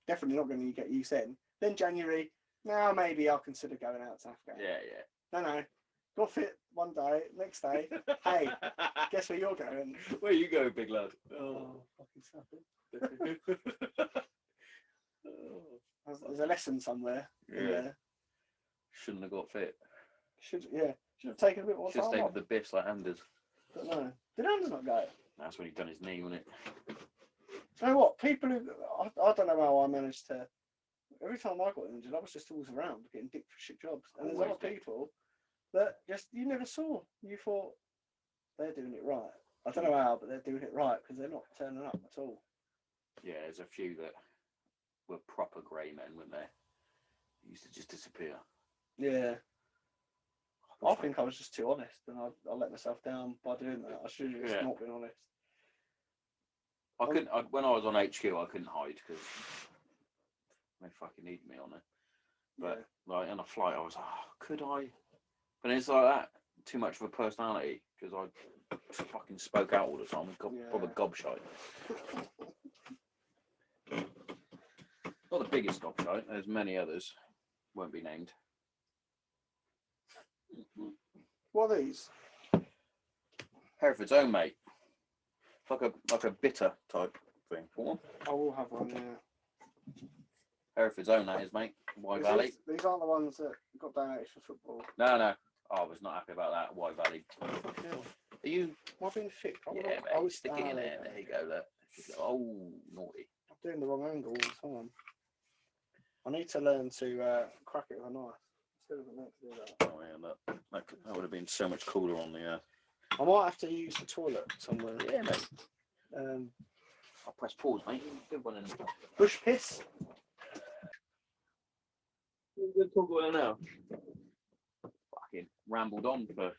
definitely not going to get used then January, now maybe I'll consider going out to Afghanistan. Yeah. No, got fit one day, next day, hey, guess where you're going? Where you going, big lad? Oh, fucking something. There's a lesson somewhere. Yeah. Shouldn't have got fit. Should have taken a bit more time. Should have stayed with the biffs like Anders. But no, did Anders not go? That's when he done his knee, wasn't it? Do you know what? People who I don't know how I managed to. Every time I got injured, I was just always around getting dick for shit jobs. And there's a lot of people that just you never saw. You thought they're doing it right. I don't know how, but they're doing it right because they're not turning up at all. Yeah, there's a few that were proper grey men, weren't they? Used to just disappear. Yeah. I think I was just too honest, and I let myself down by doing that. I should have just not been honest. When I was on HQ, I couldn't hide because they fucking needed me on it. But like on a flight, I was like, could I? But it's like that. too much of a personality because I fucking spoke out all the time. Proper gobshite. Not the biggest gobshite. There's many others. Won't be named. What are these? Hereford's own, mate. Like a bitter type thing. Want one? I will have one, yeah. Hereford's own, that is, mate. Wye Valley. These aren't the ones that got donated for football. No. Oh, I was not happy about that. Wye Valley. Yeah. Are you? Am I being thick? Yeah, mate. Stick it in there. There you go. Look. Oh, naughty. I'm doing the wrong angle all the time. I need to learn to crack it with a knife. Still haven't learned to do that. Oh yeah, that would have been so much cooler on the. I might have to use the toilet somewhere. Yeah, mate. I'll press pause, mate. Good one. Bush piss. We're going to talk about it now. Fucking rambled on for.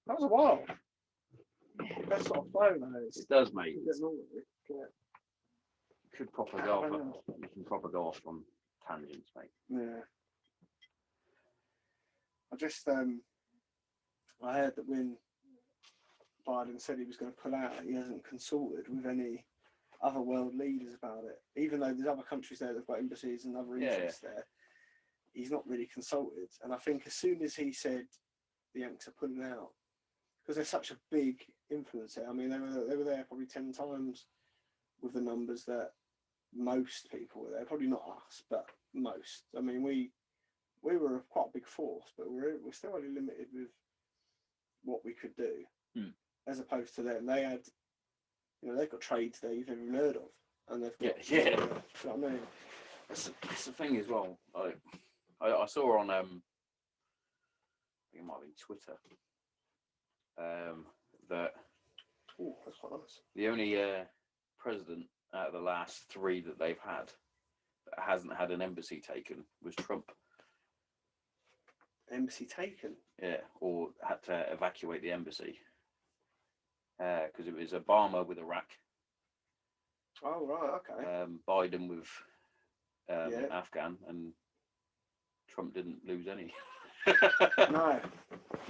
That was a while. That's sort of flow now. It does, mate. Yeah. Could proper go off. You can proper go off on tangents, mate. Yeah. I just I heard that when Biden said he was going to pull out, he hasn't consulted with any other world leaders about it. Even though there's other countries there that've got embassies and other interests there, he's not really consulted. And I think as soon as he said the Yanks are pulling out, because they're such a big influence there. I mean, they were there probably 10 times with the numbers that most people were there. Probably not us, but most. I mean, we were quite a big force, but we're still only limited with what we could do, as opposed to them. They had, they've got trades there you've never even heard of, and they've got you know what I mean? That's the thing as well. I saw on I think it might have been Twitter that that's quite nice. The only president out of the last 3 that they've had that hasn't had an embassy taken was Trump. Embassy taken? Yeah, or had to evacuate the embassy because it was Obama with Iraq. Oh right, okay. Biden with Afghan, and Trump didn't lose any. No,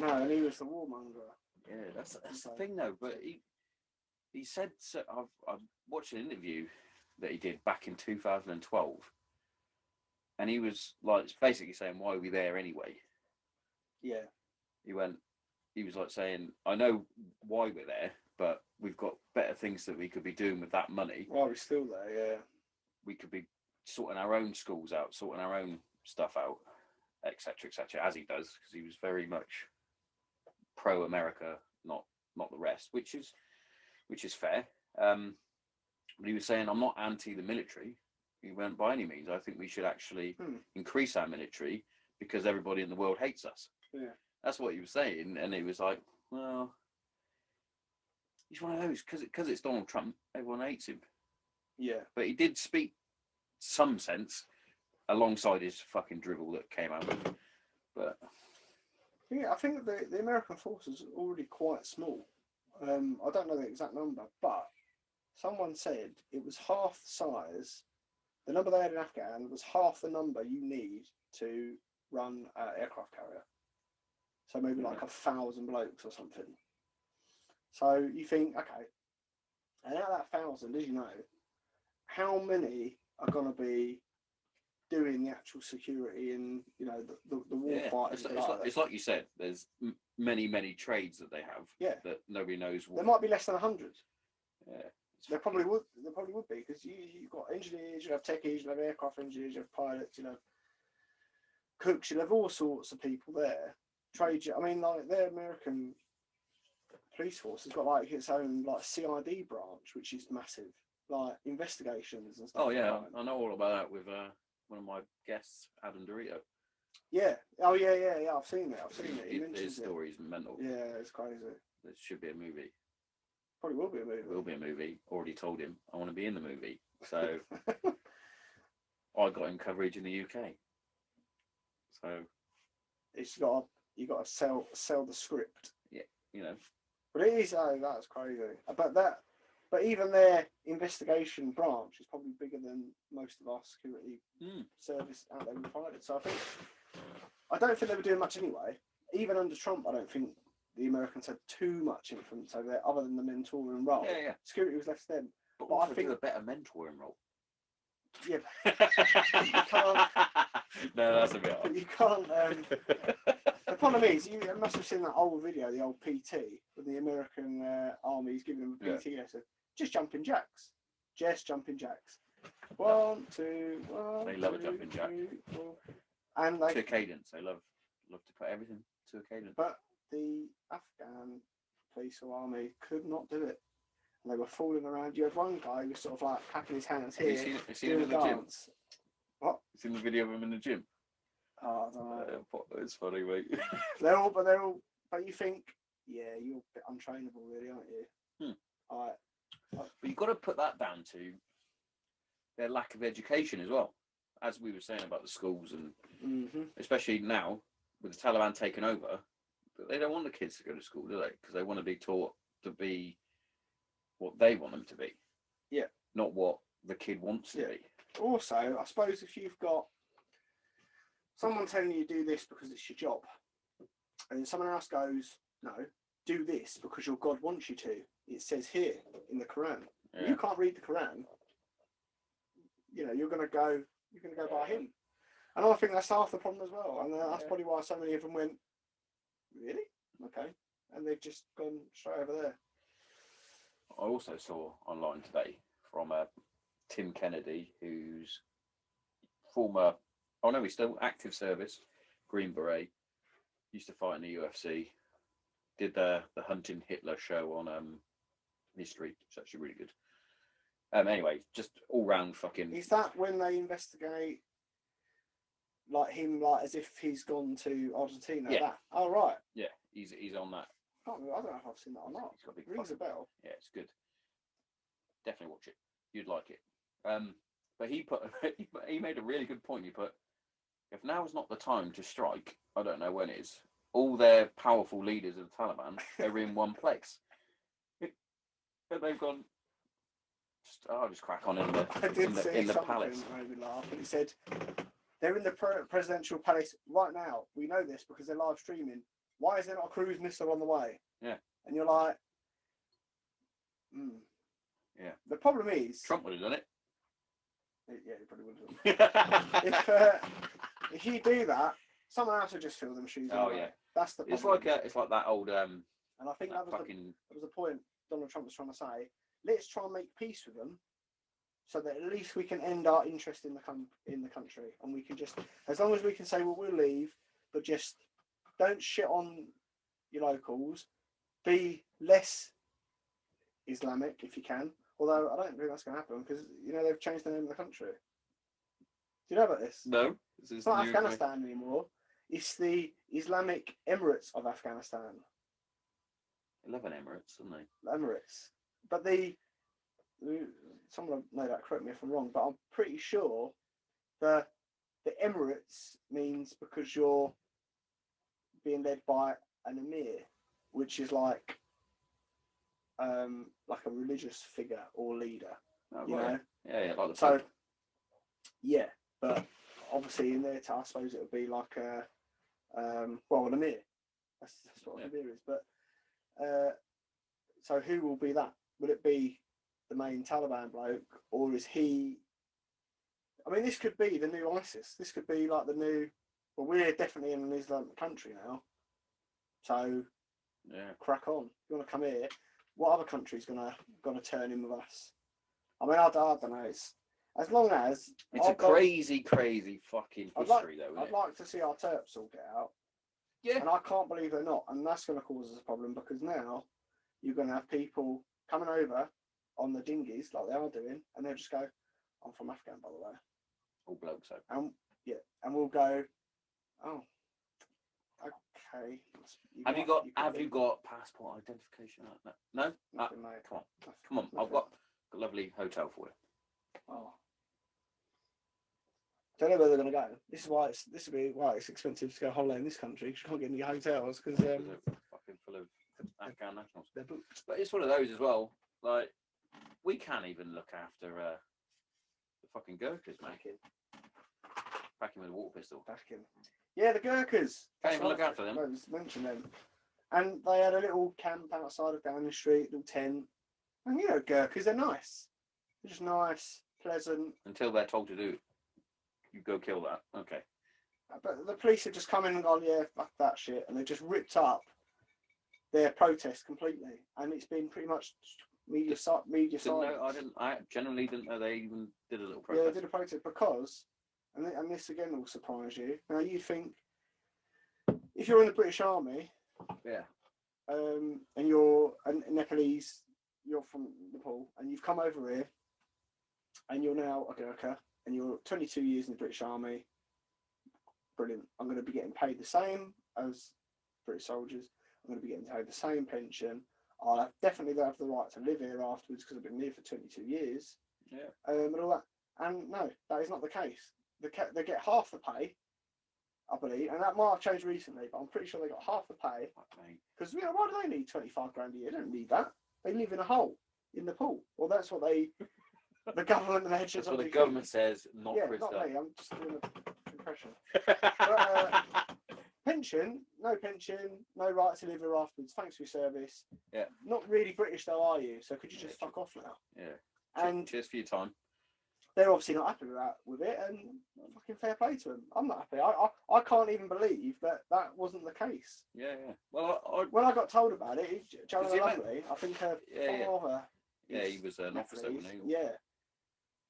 and he was the warmonger. Yeah, that's the thing though. But he said, so I've watched an interview that he did back in 2012, and he was like basically saying, "Why are we there anyway?" Yeah. He was like saying, "I know why we're there, but we've got better things that we could be doing with that money. While we're still there, yeah. We could be sorting our own schools out, sorting our own stuff out, etc., as he does, because he was very much pro-America, not the rest, which is fair. But he was saying, I'm not anti the military. He went, by any means, I think we should actually increase our military because everybody in the world hates us. Yeah. That's what he was saying. And he was like, well, he's one of those, because it's Donald Trump, everyone hates him. Yeah. But he did speak some sense alongside his fucking drivel that came out with. But yeah, I think the American forces are already quite small. I don't know the exact number, but someone said it was half the size. The number they had in Afghan was half the number you need to run an aircraft carrier. So maybe like 1,000 blokes or something. So you think, okay, and out of that 1,000, as you know, how many are going to be doing the actual security and the war fighters? It's like you said. There's many trades that they have that nobody knows. There might be less than 100. Yeah, there probably would be, because you've got engineers, you have techies, you have aircraft engineers, you have pilots, you have cooks, you have all sorts of people there. Trade. I mean, like their American police force has got like its own like CID branch, which is massive, like investigations and stuff. Oh yeah, like that. I know all about that with one of my guests, Adam Dorito. Yeah. Oh yeah. I've seen it. His story is mental. Yeah, it's crazy. There should be a movie. Probably will be a movie. Will be a movie. Already told him I want to be in the movie. So I got him coverage in the UK. So you got to sell the script. Yeah, But it is that's crazy. But even their investigation branch is probably bigger than most of our security service out there provided. So I don't think they were doing much anyway. even under Trump, I don't think the Americans had too much influence over there, other than the mentoring role. Yeah, yeah. Security was left to them. But I also think do a better mentoring role. Yeah, you can't. No, that's a bit But odd. you can't. The problem is, you must have seen that old video, the old PT, when the American Army's giving them a PT lesson. Just jumping jacks. Just jumping jacks. One, two, one. They love a two, jumping jack. 3, 4. And To a cadence. They love to put everything to a cadence. But the Afghan police or army could not do it. And they were falling around. You had one guy who was sort of like clapping his hands here. Have you seen him in the gym? What? You seen the video of him in the gym? Oh, I don't know. It's funny, mate. they're all, but you think, yeah, you're a bit untrainable, really, aren't you? But you've got to put that down to their lack of education as well, as we were saying about the schools, and especially now with the Taliban taking over, they don't want the kids to go to school, do they? Because they want to be taught to be what they want them to be. Yeah. Not what the kid wants to be. Also, I suppose if you've got someone telling you do this because it's your job, and then someone else goes, no, do this because your God wants you to. It says here in the Quran. Yeah. You can't read the Quran. You know, you're gonna go by him. And I think that's half the problem as well. And that's probably why so many of them went, really? Okay. And they've just gone straight over there. I also saw online today from Tim Kennedy, who's former, he's still active service, Green Beret, used to fight in the UFC, did the Hunting Hitler show on History. It's actually really good. Anyway, just all round fucking. Is that when they investigate like him, like as if he's gone to Argentina? Yeah. That? Oh right. Yeah, he's on that. I don't know if I've seen that or not. It's got a big Rings a bell. Yeah, it's good. Definitely watch it. You'd like it. But he made a really good point. He put, if now is not the time to strike, I don't know when is. All their powerful leaders of the Taliban are in one place. But they've gone. I'll just crack on in the palace. Made me laugh. And he said they're in the presidential palace right now. We know this because they're live streaming. Why is there not a cruise missile on the way? Yeah. And you're like, Yeah. The problem is Trump would have done it. Yeah, he probably would have. If you do that, someone else will just fill them shoes. Oh yeah. That's the problem. It's like that old and I think that was the point Donald Trump was trying to say. Let's try and make peace with them, so that at least we can end our interest in the country, and we can just, as long as we can say, well, we'll leave, but just don't shit on your locals. Be less Islamic if you can. Although I don't think that's going to happen because they've changed the name of the country. Do you know about this? No. It's not Afghanistan anymore. It's the Islamic Emirates of Afghanistan. 11 Emirates, aren't they? Emirates. But someone know that, correct me if I'm wrong, but I'm pretty sure the Emirates means because you're being led by an emir, which is like a religious figure or leader. Oh, you know? Yeah, like the so. Yeah, but obviously in there, I suppose it would be like an emir. That's what an emir is. But so who will be that? Will it be the main Taliban bloke, or is he? I mean, this could be the new ISIS. This could be like the new. Well, we're definitely in an Islamic country now, so crack on. If you want to come here, what other country's gonna turn in with us? I mean, I don't know. It's as long as it's crazy fucking history, though. I'd like to see our Terps all get out. Yeah, and I can't believe they're not, and that's going to cause us a problem because now you're going to have people coming over on the dinghies like they are doing, and they'll just go, "I'm from Afghan, by the way." All blokes, so. And we'll go, "Oh, okay." Have you got passport identification? No. Nothing, mate. Come on. I've got a lovely hotel for you. Oh. Don't know where they're going to go. This will be why it's expensive to go holiday in this country. You can't get any hotels because they're fucking full of Afghan nationals. They're booked. But it's one of those as well. Like we can't even look after the fucking Gurkhas, mate. Back in with a water pistol. Back in. Yeah, the Gurkhas. Can't even look after them. I was mentioning them. And they had a little camp outside of Downing Street, little tent. And you know, Gurkhas, they're nice. They're just nice, pleasant. Until they're told to do it. You go kill that. Okay. But the police have just come in and gone, yeah, fuck that shit. And they've just ripped up their protest completely. And it's been pretty much media silence. I generally didn't know they even did a little protest. Yeah, they did a protest because, and this again will surprise you. Now, you'd think, if you're in the British Army, yeah, and you're a Nepalese, you're from Nepal, and you've come over here, and you're now a Gurkha, and you're 22 years in the British Army, brilliant. I'm going to be getting paid the same as British soldiers. I'm going to be getting paid the same pension. I'll definitely have the right to live here afterwards because I've been here for 22 years. Yeah. And all that. And no, that is not the case. They get half the pay, I believe, and that might have changed recently, but I'm pretty sure they got half the pay. Because you know, why do they need 25 grand a year? They don't need that. They live in a hole in Nepal. Well, that's what the government and the head That's what the government says, not yeah, Chris not Dunn. me. I'm just doing an impression. But, pension, no right to live here afterwards. Thanks for your service. Yeah. Not really British though, are you? So could you just fuck off now? Yeah. And cheers for your time. They're obviously not happy with it, and fucking fair play to them. I'm not happy. I can't even believe that wasn't the case. Yeah, yeah. Well, when I got told about it, Joanna Lumley, I think her father. Yeah, he was an officer, wasn't he? Yeah,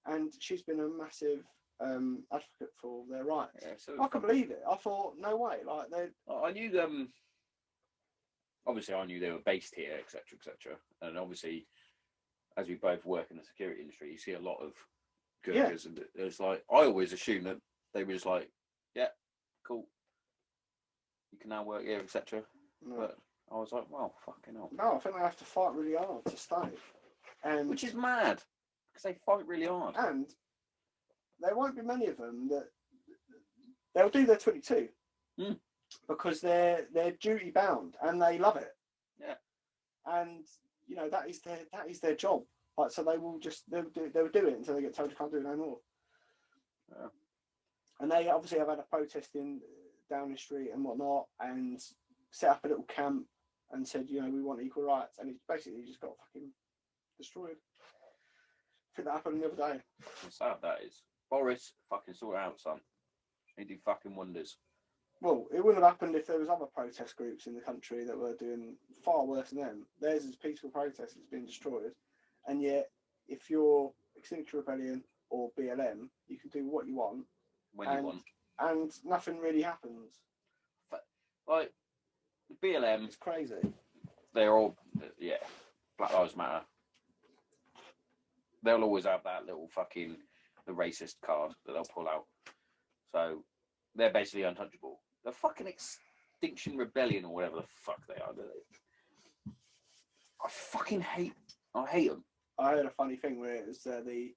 and she's been a massive advocate for their rights. Yeah, so I couldn't believe it. I thought, no way. Like they. I knew them. Obviously, I knew they were based here, etc., etc. And obviously, as we both work in the security industry, you see a lot of Gurkhas, and it's like I always assumed that they were just like, yeah, cool, you can now work here, etc. No. But I was like, well, fucking hell. No, I think they have to fight really hard to stay, and which is mad because they fight really hard, and there won't be many of them that they'll do their 22 because they're duty bound and they love it. Yeah, and you know that is their job. Like, so they'll do it until they get told you can't do it no more. Yeah. And they obviously have had a protest in Downing Street and whatnot, and set up a little camp and said, you know, we want equal rights, and it's basically just got fucking destroyed. I think that happened the other day. How sad that is. Boris, fucking sort it out, son. He do fucking wonders. Well, it wouldn't have happened if there was other protest groups in the country that were doing far worse than them. Theirs is peaceful protest, it's been destroyed. And yet, if you're Extinction Rebellion or BLM, you can do what you want. When you want. And nothing really happens. Like, BLM... It's crazy. They're all... Yeah. Black Lives Matter. They'll always have that little fucking... The racist card that they'll pull out. So, they're basically untouchable. The fucking Extinction Rebellion or whatever the fuck they are. I fucking hate... I hate them. I heard a funny thing where it was the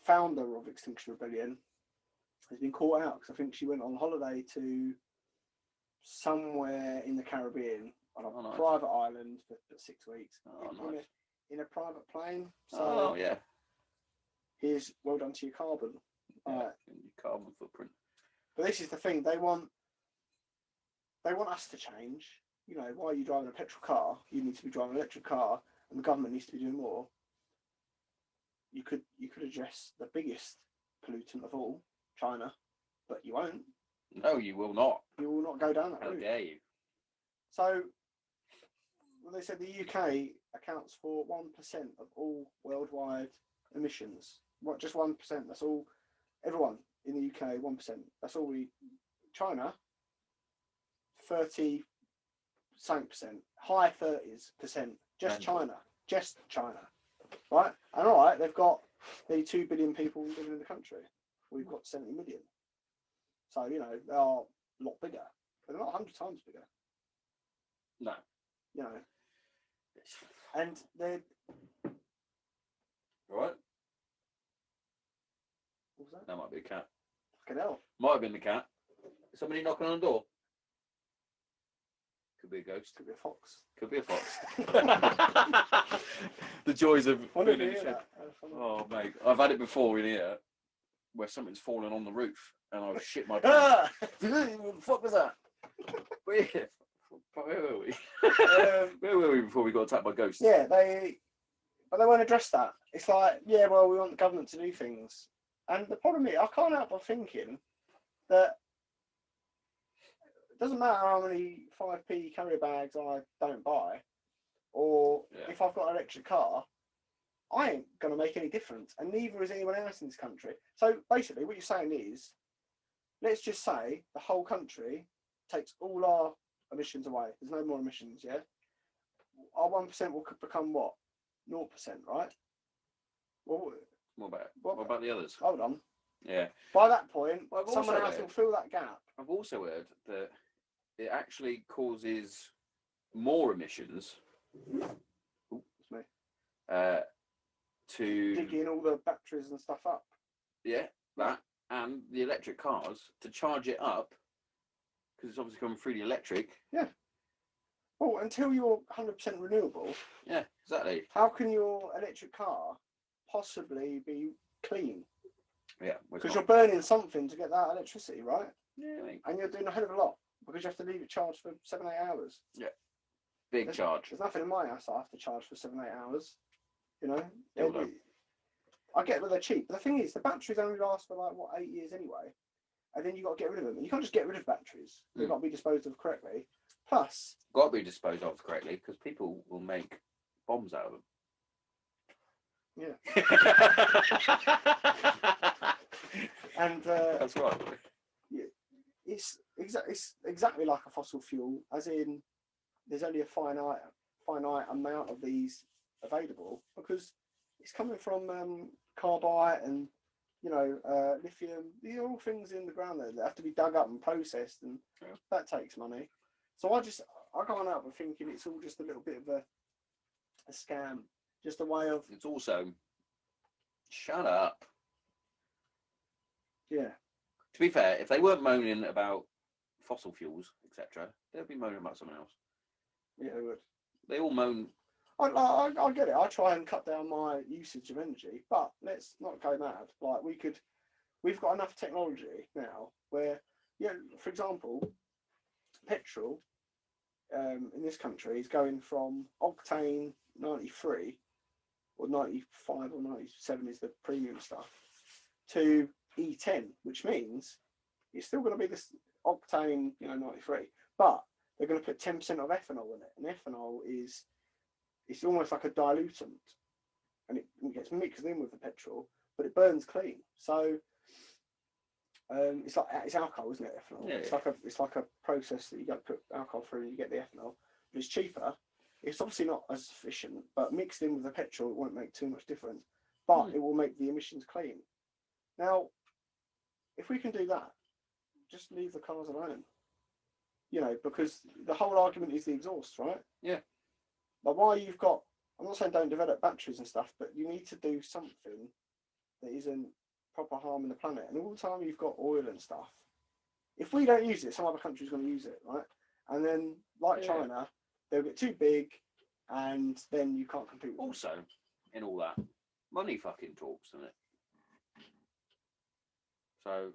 founder of Extinction Rebellion has been caught out because I think she went on holiday to somewhere in the Caribbean on a private island for 6 weeks in a private plane. So yeah. Here's well done to your carbon. Yeah, your carbon footprint. But this is the thing, they want us to change. You know, why are you driving a petrol car? You need to be driving an electric car, and the government needs to be doing more. You could address the biggest pollutant of all, China, but you won't. No, you will not. You will not go down that route. How dare you? So, well, they said the UK accounts for 1% of all worldwide emissions. What, just 1%? That's all. Everyone in the UK, 1%. That's all we. China, 30%, high 30s%. Just China. Just China. Right? And all right, they've got the 2 billion people living in the country. We've got 70 million. So, you know, they are a lot bigger. But they're not 100 times bigger. No. You know. And they're... Right? What was that? That might be a cat. Fucking hell. Might have been the cat. Somebody knocking on the door. Could be a ghost. Could be a fox. Could be a fox. The joys of being in a shed. Oh, mate. I've had it before in here where something's fallen on the roof and I've shit my pants. What the fuck was that? Where were we? Where were we before we got attacked by ghosts? Yeah, but they won't address that. It's like, yeah, well, we want the government to do things. And the problem is, I can't help but thinking that it doesn't matter how many 5p carrier bags I don't buy, or if I've got an electric car, I ain't going to make any difference, and neither is anyone else in this country. So basically, what you're saying is, let's just say the whole country takes all our emissions away. There's no more emissions, yeah? Our 1% will become what? 0%, right? Well, what about the others? Hold on. Yeah. By that point, someone else will fill that gap. I've also heard that it actually causes more emissions. Ooh, it's me. To digging all the batteries and stuff up. Yeah, that and the electric cars to charge it up because it's obviously coming through the electric. Yeah. Well, until you're 100% renewable. Yeah, exactly. How can your electric car possibly be clean? Yeah, because you're burning something to get that electricity, right? Yeah, I mean, and you're doing a hell of a lot because you have to leave it charged for 7-8 hours. Yeah, big charge. There's nothing in my house I have to charge for 7-8 hours. You know, Yeah, I get that they're cheap, but the thing is, the batteries only last for like what 8 years anyway, and then you got to get rid of them. And you can't just get rid of batteries; they've got to be disposed of correctly. Plus, got to be disposed of correctly because people will make bombs out of them. Yeah. And that's right. It's exactly like a fossil fuel, as in there's only a finite amount of these available because it's coming from carbide and lithium. These are all things in the ground that have to be dug up and processed, and that takes money. So I can't help but thinking it's all just a little bit of a scam, just a way of. It's also shut up. Yeah. To be fair, if they weren't moaning about fossil fuels, etc., they'd be moaning about something else. Yeah, they would. They all moan. I get it. I try and cut down my usage of energy, but let's not go mad. Like we've got enough technology now where, for example, petrol in this country is going from octane 93 or 95 or 97 is the premium stuff to E10, which means it's still going to be this octane, 93, but they're going to put 10% of ethanol in it, and ethanol it's almost like a dilutant, and it gets mixed in with the petrol, but it burns clean. So it's alcohol, isn't it? Ethanol. Yeah, it's like a process that you got to put alcohol through and you get the ethanol. But it's cheaper. It's obviously not as efficient, but mixed in with the petrol, it won't make too much difference. But it will make the emissions clean. Now, if we can do that, just leave the cars alone. Because the whole argument is the exhaust, right? Yeah. But why you've got, I'm not saying don't develop batteries and stuff, but you need to do something that isn't proper harming the planet. And all the time you've got oil and stuff. If we don't use it, some other country's going to use it, right? And then, like China, they'll get too big, and then you can't compete with them. Also, in all that, money fucking talks, doesn't it? So,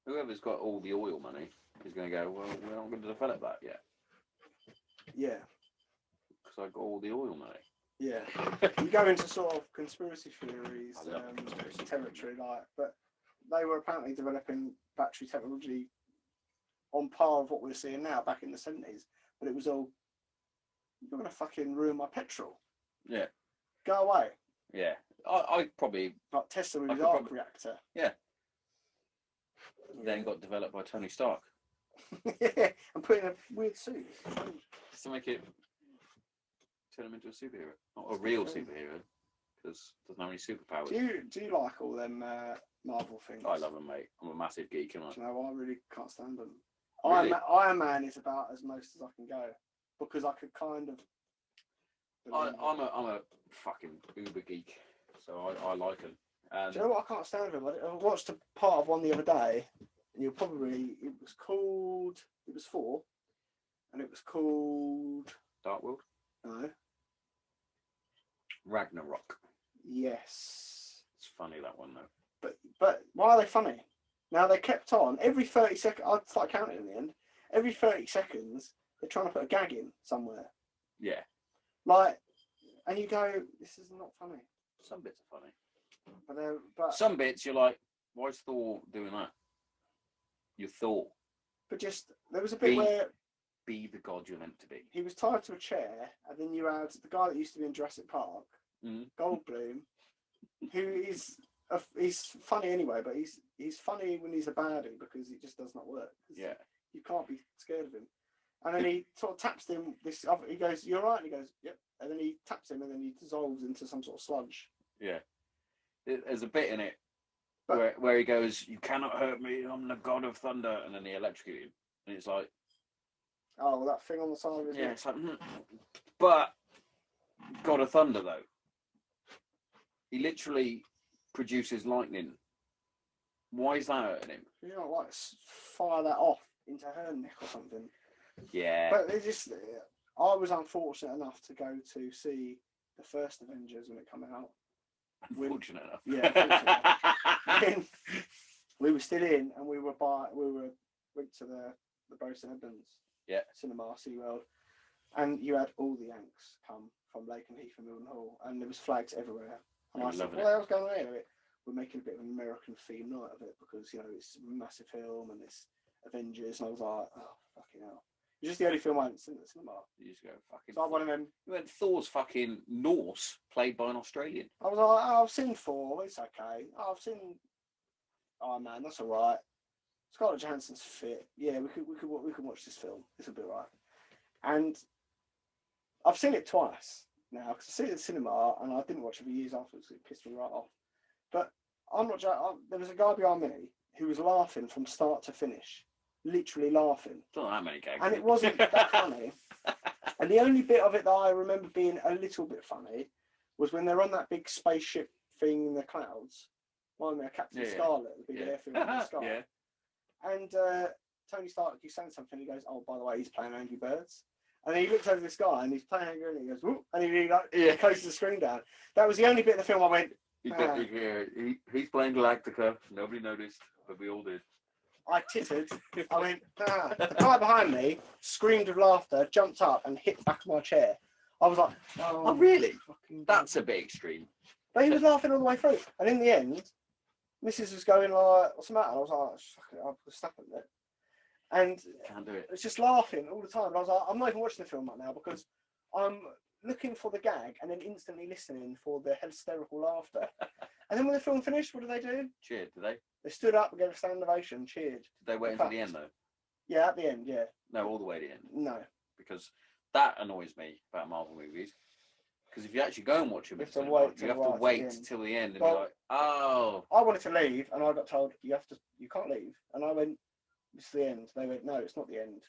whoever's got all the oil money is going to go, well, we're not going to develop that yet. Yeah. Because I've got all the oil money. Yeah. You go into sort of conspiracy theories conspiracy territory, but they were apparently developing battery technology on par with what we're seeing now back in the 70s. But it was all, you're going to fucking ruin my petrol. Yeah. Go away. Yeah. I probably... Like Tesla with his arc reactor. Yeah. Then got developed by Tony Stark. Yeah, and put in a weird suit. Just to make it... turn him into a superhero. Not a real superhero. Because doesn't have any superpowers. Do you like all them Marvel things? I love them, mate. I'm a massive geek, and I really can't stand them. Really? Iron Man is about as most as I can go because I could kind of. I'm a fucking uber geek, so I like them. Do you know what I can't stand them? I watched a part of one the other day, and it was 4, and it was called Dark World. No. Ragnarok. Yes. It's funny, that one though. But why are they funny? Now they kept on every 30 seconds. I started counting in the end. Every 30 seconds, they're trying to put a gag in somewhere. Yeah. Like, and you go, this is not funny. Some bits are funny. But some bits you're like, why is Thor doing that? You're Thor. But just there was a bit where be the god you're meant to be. He was tied to a chair, and then you had the guy that used to be in Jurassic Park, Goldblum, who is he's funny anyway, but he's funny when he's a baddie because it just does not work. Yeah, you can't be scared of him. And then he sort of taps him. He goes, "You're right," and he goes, "Yep." And then he taps him, and then he dissolves into some sort of sludge. Yeah, there's a bit in it where he goes, "You cannot hurt me. I'm the god of thunder," and then he electrocutes him, and it's like, oh, that thing on the side of his neck. It's like, but god of thunder though, he literally produces lightning. Why is that hurting him? You know, like fire that off into her neck or something. Yeah. But it just, I was unfortunate enough to go to see the first Avengers when it came out. Unfortunate enough. Yeah. We were still in, and went to the Bruce Evans cinema, SeaWorld, and you had all the Yanks come from Lakenheath and Milton Hall, and there was flags everywhere. And I said, "What the hell's going on here?" We're making a bit of an American theme night of it because it's a massive film and it's Avengers, and I was like, "Oh fucking hell!" It's just the only film I hadn't seen at the cinema. You just go fucking. So I one of them. You went Thor's fucking Norse, played by an Australian. I was like, "Oh, I've seen Thor. It's okay. Oh, I've seen Iron Man. That's all right. Scarlett Johansson's fit. Yeah, we could watch this film. This will be all right." And I've seen it twice now because I see it at the cinema and I didn't watch it for years afterwards. It pissed me right off. But I'm not. There was a guy behind me who was laughing from start to finish, literally laughing. Not that many gags. And it wasn't that funny. And the only bit of it that I remember being a little bit funny was when they're on that big spaceship thing in the clouds. Mind me, Captain Scarlet, the big airfield in the sky. Yeah. And Tony Stark, he's saying something. He goes, "Oh, by the way, he's playing Angry Birds." And then he looks over this guy and he's playing Angry Birds and he goes, "Whoop," and he closes the screen down. That was the only bit of the film I went, he's playing Galactica. Nobody noticed, but we all did. I tittered. I went, "Ah." The guy behind me screamed with laughter, jumped up and hit the back of my chair. I was like, "Oh, really? That's a bit extreme." But he was laughing all the way through. And in the end, Mrs. was going like, "What's the matter?" And I was like, "Fuck it, I'll stop it there." And can't do it. It's just laughing all the time. And I was like, I'm not even watching the film right now because I'm looking for the gag and then instantly listening for the hysterical laughter. And then when the film finished, what did they do? Cheered, did they? They stood up and gave a standing ovation, cheered. Did they wait until the end though? Yeah, at the end, yeah. No, all the way to the end. No. Because that annoys me about Marvel movies. Because if you actually go and watch them, you have to wait till the end and be like, "Oh." I wanted to leave and I got told you can't leave. And I went, "It's the end." They went, "No, it's not the end."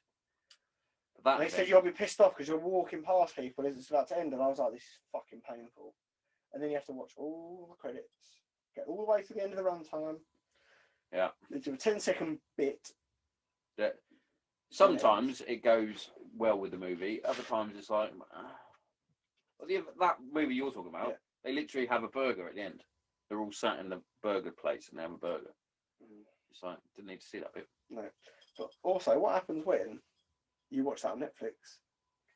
And they said, "You'll be pissed off because you're walking past people as it's about to end." And I was like, "This is fucking painful." And then you have to watch all the credits, get all the way to the end of the runtime. Yeah. They do a 10-second bit. Yeah. Sometimes it goes well with the movie. Other times it's like, that movie you're talking about, they literally have a burger at the end. They're all sat in the burger place and they have a burger. It's like, didn't need to see that bit. No. But also, what happens when you watch that on Netflix?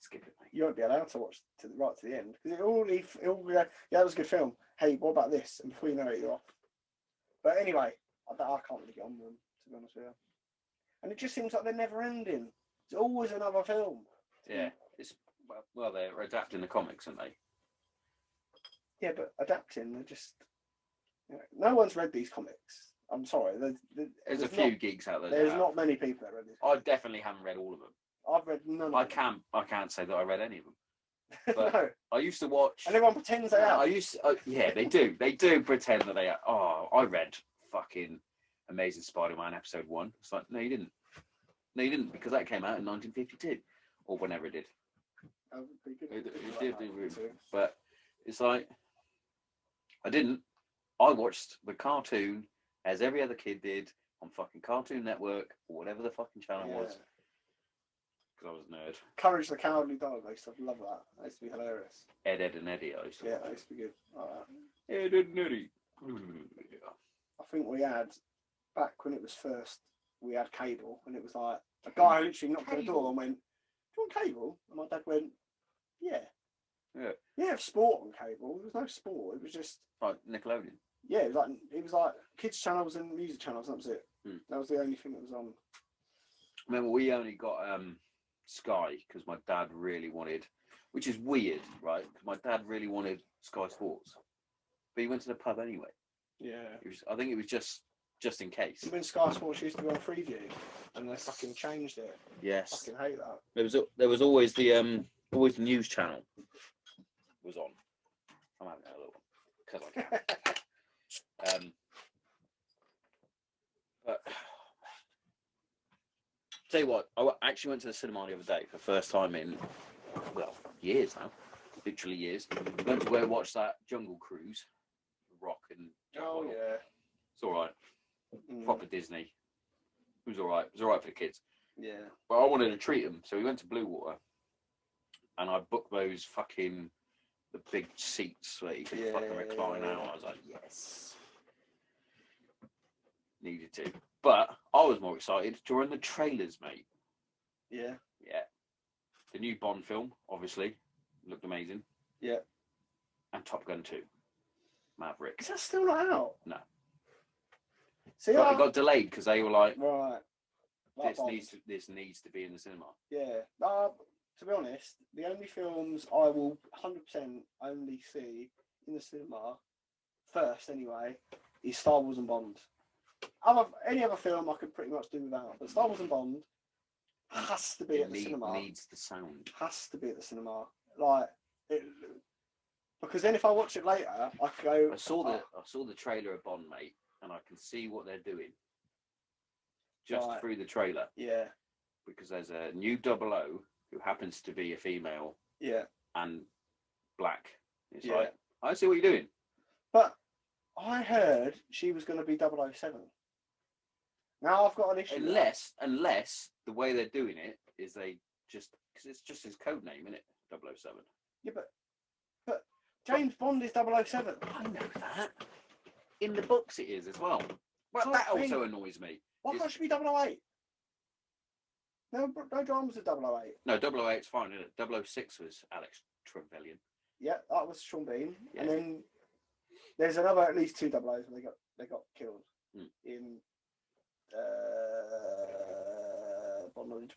Skip it, mate. You won't be allowed to watch right to the end because it all go, "Yeah, that was a good film. Hey, what about this?" And before you know it, you're off. But anyway, I can't really get on with them, to be honest with you. And it just seems like they're never ending. It's always another film. Yeah, it's well, they're adapting the comics, aren't they? Yeah, but adapting, they're just no one's read these comics. I'm sorry. There's a few geeks out there. There's not many people that read these. I definitely haven't read all of them. I've read none of them. I can't say that I read any of them. But no. I used to watch. And everyone pretends they have. They do. They do pretend that they are. Oh, I read fucking Amazing Spider-Man episode 1. It's like, no, you didn't. No, you didn't, because that came out in 1952 or whenever it did. It did. But it's like, I didn't. I watched the cartoon as every other kid did on fucking Cartoon Network or whatever the fucking channel was. Because I was a nerd. Courage the Cowardly Dog. I used to love that. That used to be hilarious. Ed, and Eddie. I used to that used to be good. Ed, and Eddie. I think we had back when it was first, we had cable, and it was like a guy literally knocked on the door and went, "Do you want cable?" And my dad went, "Yeah." Yeah. Yeah, sport on cable. There was no sport. It was just like Nickelodeon. Yeah, it was like kids channels and music channels. That was it. That was the only thing that was on. Remember, we only got Sky because my dad really wanted, which is weird, right? Because my dad really wanted Sky Sports, but he went to the pub anyway. Yeah. I think it was just in case. When Sky Sports used to be on Freeview, and they fucking changed it. Yes. I fucking hate that. There was always the news channel was on. I'm having a little one because I can. But tell you what, I actually went to the cinema the other day for the first time in years now, literally years. Went to go watch that Jungle Cruise, Rock and. Oh yeah. It's all right. Proper Disney. It was all right. It was all right for the kids. Yeah. But I wanted to treat them, so we went to Blue Water, and I booked those the big seats where you can fucking recline out. I was like, yes. Needed to. But I was more excited during the trailers, mate. Yeah. Yeah. The new Bond film, obviously, looked amazing. Yeah. And Top Gun 2. Maverick. Is that still not out? No. See, it got delayed because they were like, right. This needs to be in the cinema. Yeah. To be honest, the only films I will 100% only see in the cinema first, anyway, is Star Wars and Bond. Any other film I could pretty much do without, but Star Wars and Bond has to be at the cinema. Needs the sound. Has to be at the cinema, because then if I watch it later, I could go. I saw the trailer of Bond, mate, and I can see what they're doing just through the trailer. Yeah. Because there's a new 00 who happens to be a female. Yeah. And black. It's like, I see what you're doing. But I heard she was going to be 007. Now I've got an issue. Unless the way they're doing it is because it's just his code name, isn't it? 007. Yeah, but James Bond is 007. I know that. In the books it is as well. Well, that also annoys me. Why can't she be 008? No dramas with 008. No, 008's fine, isn't it? 006 was Alex Trevelyan. Yeah, that was Sean Bean. Yeah. And then there's another at least 2 00s where they got killed in Bond knowledge.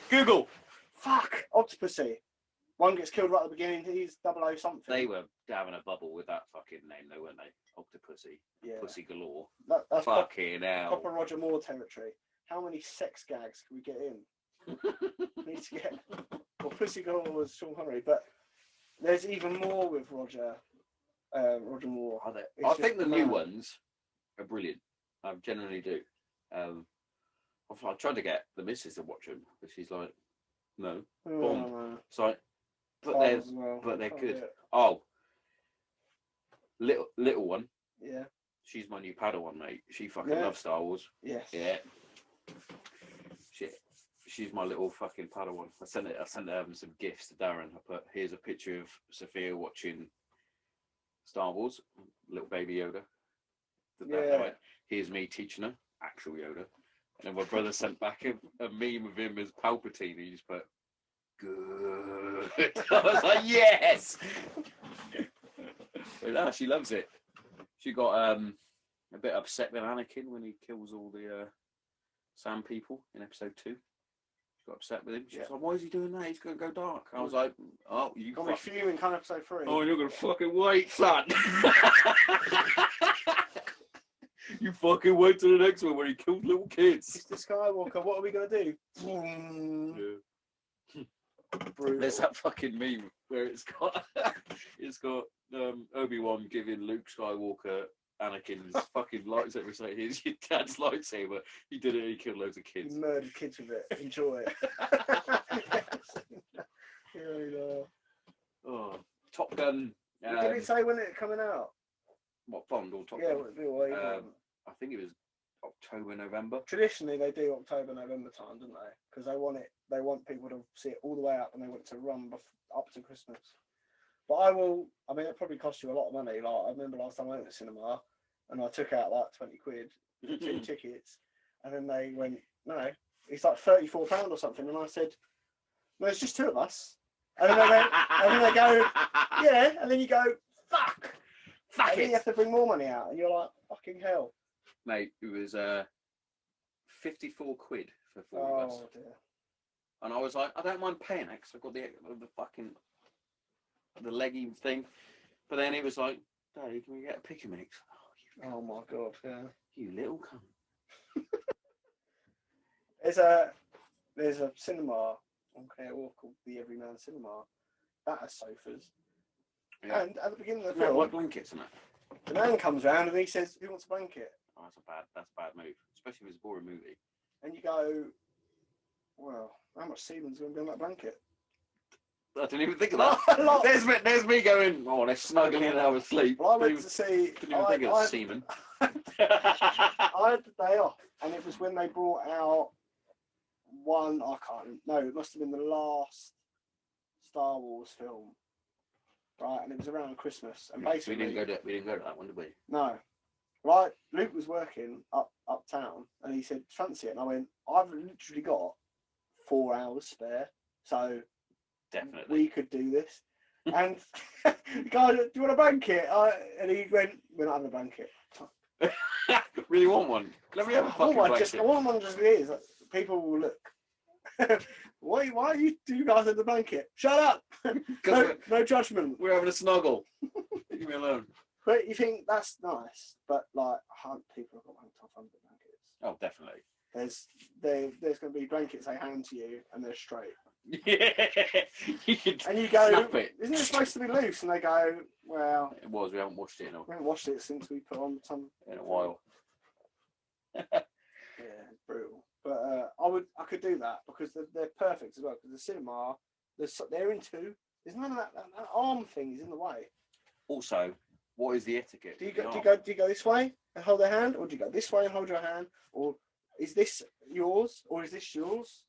Google. Fuck. Octopussy. One gets killed right at the beginning. He's 00 something. They were having a bubble with that fucking name, though, weren't they? Octopussy. Yeah. Pussy galore. That's fucking hell. Proper Roger Moore territory. How many sex gags can we get in? Need to get. Well, Pussy galore was Sean Connery, but there's even more with Roger Moore. I think the new ones are brilliant. I generally do. I tried to get the missus to watch them, but she's like, no, Bond. So, but they're good. Oh, little one. Yeah. She's my new Padawan, mate. She fucking loves Star Wars. Yes. Yeah. She's my little fucking Padawan. I sent some gifts to Darren. I put, here's a picture of Sophia watching Star Wars, little baby Yoda. Here's me teaching her, actual Yoda. And then my brother sent back a meme of him as Palpatine. He just put, good. I was like, yes. But no, she loves it. She got a bit upset with Anakin when he kills all the Sand people in episode 2. She got upset with him. She was like, why is he doing that? He's going to go dark. I was like, oh, you got me fuming kind of episode 3. Oh, you're going to fucking wait, son. You fucking wait to the next one where he killed little kids. Mr. Skywalker, what are we going to do? There's that fucking meme where it's got Obi-Wan giving Luke Skywalker Anakin's fucking lightsaber, saying, here's your dad's lightsaber. He did it, he killed loads of kids. He murdered kids with it. Enjoy it. Oh, Top Gun. Did it say when it's coming out? What, Bond or Top Gun? Yeah, I think it was October, November. Traditionally, they do October, November time, don't they? Because they want people to see it all the way up, and they want it to run up to Christmas. But it probably cost you a lot of money. Like, I remember last time I went to the cinema, And I took out like 20 quid for 2 tickets. And then they went, no, it's like £34 or something. And I said, no, it's just 2 of us. And then they go, yeah. And then you go, fuck Fuck and then it. you have to bring more money out. And you're like, fucking hell. Mate, it was 54 quid for 4 of us. Oh, dear. And I was like, I don't mind paying it because I've got the fucking the leggy thing. But then he was like, Daddy, can we get a pick and mix? Oh my god, yeah. You little cunt. There's a cinema on Canary Wharf called the Everyman Cinema. That has sofas. Yeah. And at the beginning of the No, film, like blankets and that. the man comes round and he says, who wants a blanket? Oh, that's a bad move. Especially if it's a boring movie. And you go, well, how much semen's going to be on that blanket? I didn't even think of that. There's me going, oh, they're snuggling in and I was asleep. Well, I went to see... Didn't even think of semen. I had the day off, and it was when they brought out it must have been the last Star Wars film. Right, and it was around Christmas. And basically... We didn't go to that one, did we? No. Right, Luke was working uptown, and he said, fancy it? And I went, I've literally got 4 hours spare, so... Definitely. We could do this. And the guy, do you want a blanket? And he went, we're not having a blanket. Really want one? Let me have a fucking blanket. I want one just is. People will look. Why are you two guys in the blanket? Shut up! No judgment. We're having a snuggle. Leave me alone. But you think that's nice, but like, people have got one top under blankets. Oh, definitely. There's going to be blankets they hand to you, and they're straight. Yeah, and you go, snap it. Isn't it supposed to be loose? And they go, well, it was. We haven't washed it we haven't washed it since we put on some in a while. Yeah, it's brutal. But I could do that because they're perfect as well. Because the cinema, they're in 2. There's none of that arm thing is in the way. Also, what is the etiquette? Do you go this way and hold their hand, or do you go this way and hold your hand, or is this yours, or is this yours?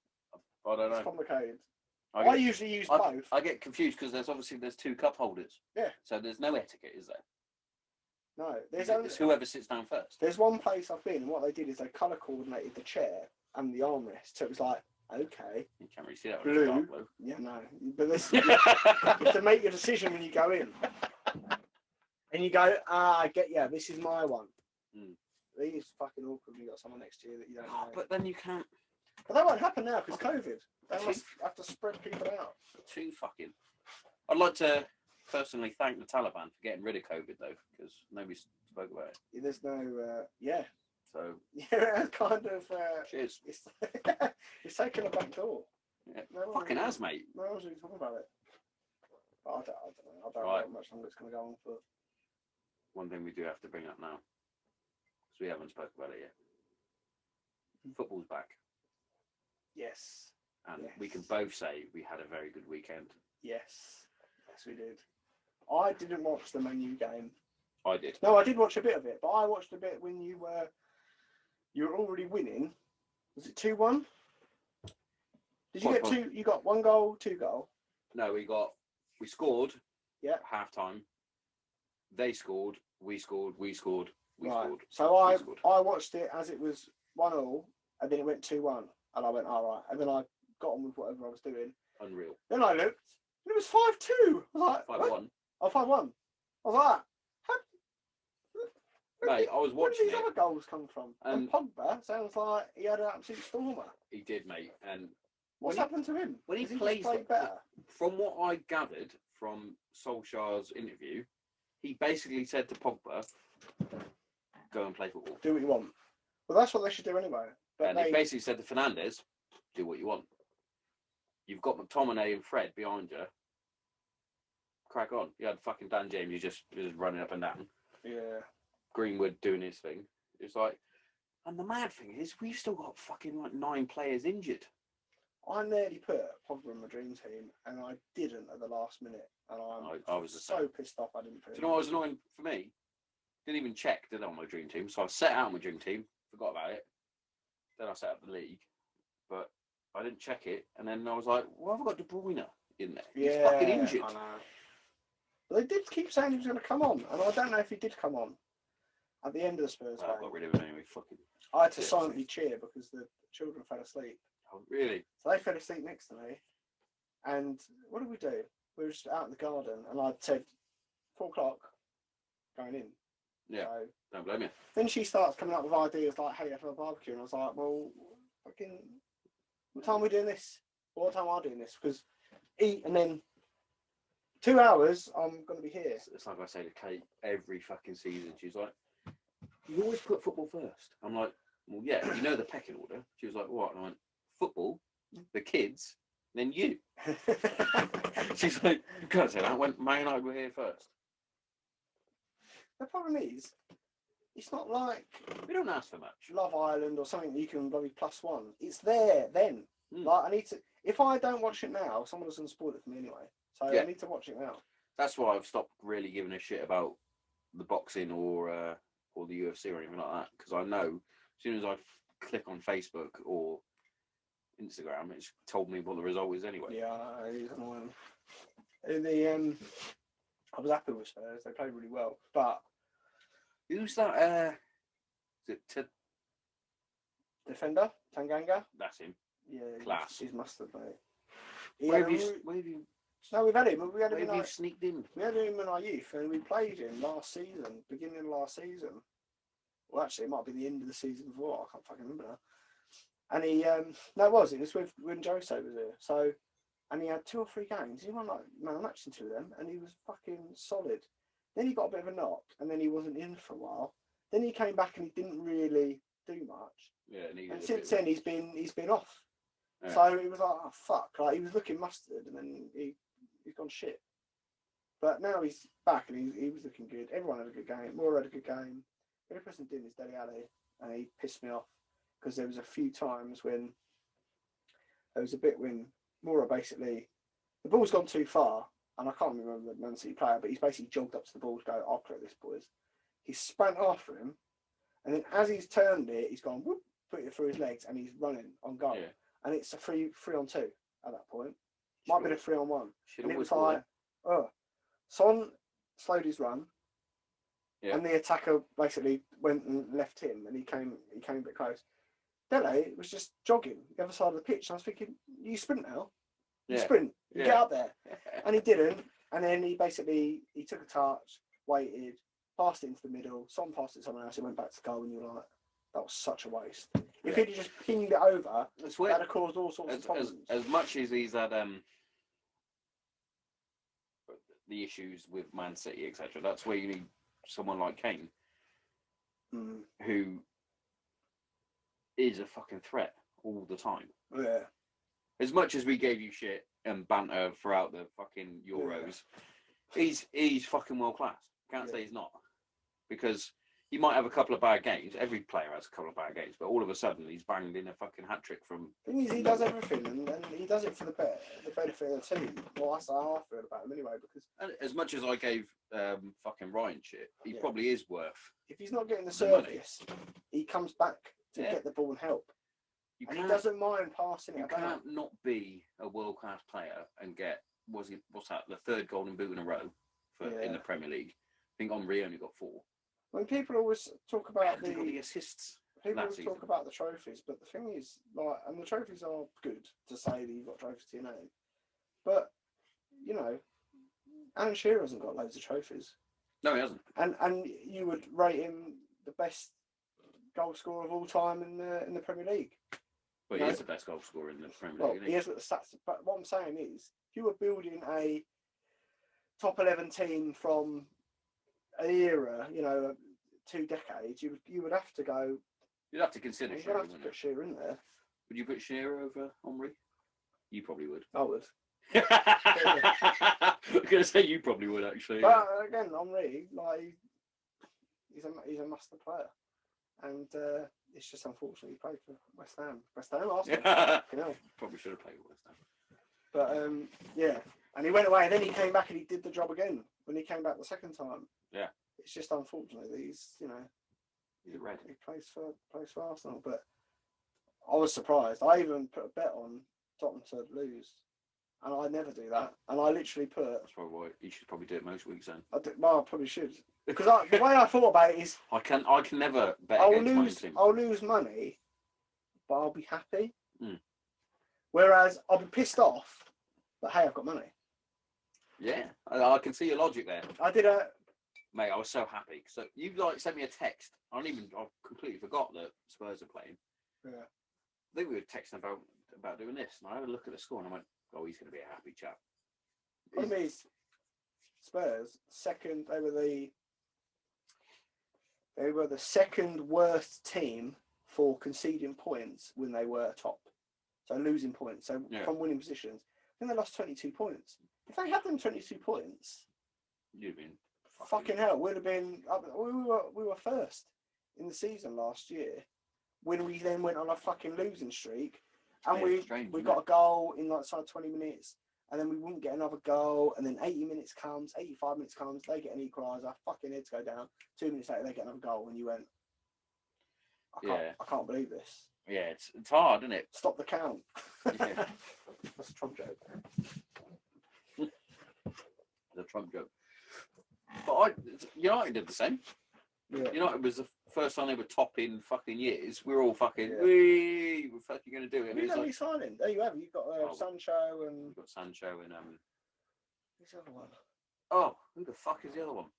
I don't know. It's complicated. I usually use both. I get confused because there's 2 cup holders. Yeah. So there's no etiquette, is there? No, It's whoever sits down first. There's one place I've been, and what they did is they colour coordinated the chair and the armrest, so it was like, okay. You can't really see that. Blue. Yeah, no, but this you have to make your decision when you go in, and you go, I get this is my one. It is fucking awkward when you got someone next to you that you don't know. But then you can't. But that won't happen now because COVID. They must have to spread people out. Too fucking. I'd like to personally thank the Taliban for getting rid of COVID though, because nobody spoke about it. There's no, So yeah, it's kind of. Cheers. It's taken a back door. Yeah. Fucking has, mate. No one's really talking about it. But I don't know. I don't know how much longer it's going to go on for. One thing we do have to bring up now, because we haven't spoken about it yet. Football's back. Yes. And we can both say we had a very good weekend. Yes. Yes, we did. I didn't watch the Man U game. I did. No, I did watch a bit of it, but I watched a bit when you were already winning. Was it 2-1? Did you get 2? You got 1 goal, 2 goal? No, we scored. Yeah. Half time. They scored. We scored. We scored. We scored. So I watched it as it was 1-1, and then it went 2-1, and I went, all right, and then I got on with whatever I was doing. Unreal. Then I looked, and it was 5-2. I was like, 5-1. Oh, 5-1. I was like, mate, I was watching where did these it. other goals come from? And Pogba sounds like he had an absolute stormer. He did, mate. And what's happened to him? When he played better? From what I gathered from Solskjaer's interview, he basically said to Pogba, go and play football. Do what you want. Well, that's what they should do anyway. But and he basically said to Fernandes, do what you want. You've got McTominay and Fred behind you. Crack on. You had fucking Dan James, just running up and down. Yeah. Greenwood doing his thing. It's like, and the mad thing is, we've still got fucking like 9 players injured. I nearly put Pogba in my dream team, and I didn't at the last minute. And I was so pissed off I didn't put him. Do you know what was annoying for me? Didn't even check, did I, on my dream team? So I set out my dream team, forgot about it. Then I set up the league, but I didn't check it. And then I was like, well, I've got De Bruyne in there. He's fucking injured. I know. But they did keep saying he was going to come on, and I don't know if he did come on. at the end of the Spurs I game, got rid of him anyway. Fucking. I had to silently cheer because the children fell asleep. Oh, really? So they fell asleep next to me. And what did we do? We were just out in the garden, and I'd said 4 o'clock going in. Yeah. So don't blame you. then she starts coming up with ideas like, hey, have a barbecue. And I was like, well, fucking, what time are we doing this? What time are we doing this? Because eat and then 2 hours, I'm going to be here. It's like I say to Kate every fucking season. She's like, you always put football first. I'm like, well, yeah, you know the pecking order. She was like, what? And I went, football, the kids, then you. She's like, you can't say that. I went, Man United were here first. The problem is, it's not like We don't ask for much. Love Island or something that you can bloody +1. It's there then. Like, I need to, if I don't watch it now, someone else can spoil it for me anyway. So I need to watch it now. That's why I've stopped really giving a shit about the boxing or the UFC or anything like that, because I know as soon as I click on Facebook or Instagram, it's told me what the result is anyway. Yeah, it's annoying. In the I was happy with Spurs. They played really well, but Who's that? Is it defender Tanganga? That's him. Yeah, Class. He's mustard, mate. Where have you? No, we've had him. We had him Where have you sneaked in? We had him in our youth, and we played him last season, beginning of last season. Well, actually, it might be the end of the season before. I can't fucking remember now. And he, no, it was with when Jose was here. So, and he had 2 or 3 games. He won like man of the match in 2 of them, and he was fucking solid. Then he got a bit of a knock, and then he wasn't in for a while. Then he came back, and he didn't really do much. Yeah, and since then he's been off. Yeah. So it was like, oh fuck! Like he was looking mustard, and then he's gone shit. But now he's back, and he was looking good. Everyone had a good game. Moore had a good game. The only person didn't is Dele Alli, and he pissed me off because there was a few times when there was a bit when Moore basically the ball's gone too far, and I can't remember the Man City player, but he's basically jogged up to the ball to go, I'll clear this, boys. He sprint after him, and then as he's turned it, he's gone whoop, put it through his legs, and he's running on goal. Yeah. And it's a 3-on-2 at that point. Might be a 3-on-1. And it was like, Son slowed his run, and the attacker basically went and left him, and he came a bit close. Dele was just jogging the other side of the pitch, and I was thinking, you sprint now. You sprint. You get up there. And he didn't. And then he took a touch, waited, passed it into the middle. Son passed it to someone else. It went back to goal, and you were like, that was such a waste. If he'd just pinged it over, that'd have caused all sorts of problems. As much as he's had the issues with Man City, etc., that's where you need someone like Kane, who is a fucking threat all the time. Yeah. As much as we gave you shit and banter throughout the fucking Euros, he's fucking world class. Can't say he's not, because he might have a couple of bad games. Every player has a couple of bad games, but all of a sudden he's banged in a fucking hat trick from. The thing is, he does everything, and he does it for the benefit of the team. Well, that's how I feel about him anyway. Because as much as I gave fucking Ryan shit, he probably is worth. If he's not getting the service, he comes back to get the ball and help. He doesn't mind passing it. You can't not be a world class player and get what's that? The 3rd golden boot in a row in the Premier League. I think Henry only got 4. When people always talk about the assists, people always talk about the trophies, but the thing is, like, and the trophies are good to say that you've got trophies to your name, but you know, Alan Shearer hasn't got loads of trophies. No, he hasn't. And you would rate him the best goal scorer of all time in the Premier League. But he is the best goal scorer in the Premier League. He has got the stats. But what I'm saying is, if you were building a top 11 team from an era, 2 decades, you would have to go. You'd have to consider. You'd have to put Shearer in there. Would you put Shearer over Henry? You probably would. I would. I was going to say you probably would actually. But again, Henry, like, he's a master player, and it's just unfortunately he played for West Ham. Arsenal. Probably should have played for West Ham. But and he went away, and then he came back and he did the job again when he came back the second time. Yeah. It's just unfortunate that he's a red. He plays for Arsenal, but I was surprised. I even put a bet on Tottenham to lose, and I never do that. And I literally put. That's probably why you should probably do it most weeks then. Well, I probably should, because the way I thought about it is, I can never bet against my own team. I'll lose money, but I'll be happy. Mm. Whereas I'll be pissed off, but hey, I've got money. Yeah, I can see your logic there. I did a. Mate, I was so happy. So you like sent me a text. I completely forgot that Spurs are playing. Yeah. I think we were texting about doing this, and I had a look at the score, and I went, "Oh, he's going to be a happy chap." Problem is, Spurs second. They were the second worst team for conceding points when they were top. So losing points. So from winning positions, I think they lost 22 points. If they had them 22 points, you'd have been fucking hell. We'd have been. We were first in the season last year when we then went on a fucking losing streak, and we got a goal in like 20 minutes, and then we wouldn't get another goal, and then 80 minutes comes, 85 minutes comes, they get an equaliser, fucking heads go down. 2 minutes later, they get another goal, and you went, I can't believe this. Yeah, it's hard, isn't it? Stop the count. Yeah. That's a Trump joke. The Trump joke. But United did the same. Yeah. United was the first time they were top in fucking years. We were all fucking, Yeah. we're fucking going to do it. Who's only signing? There you have. You've got Sancho and. You've got Sancho and Who's the other one? Oh, who the fuck is the other one?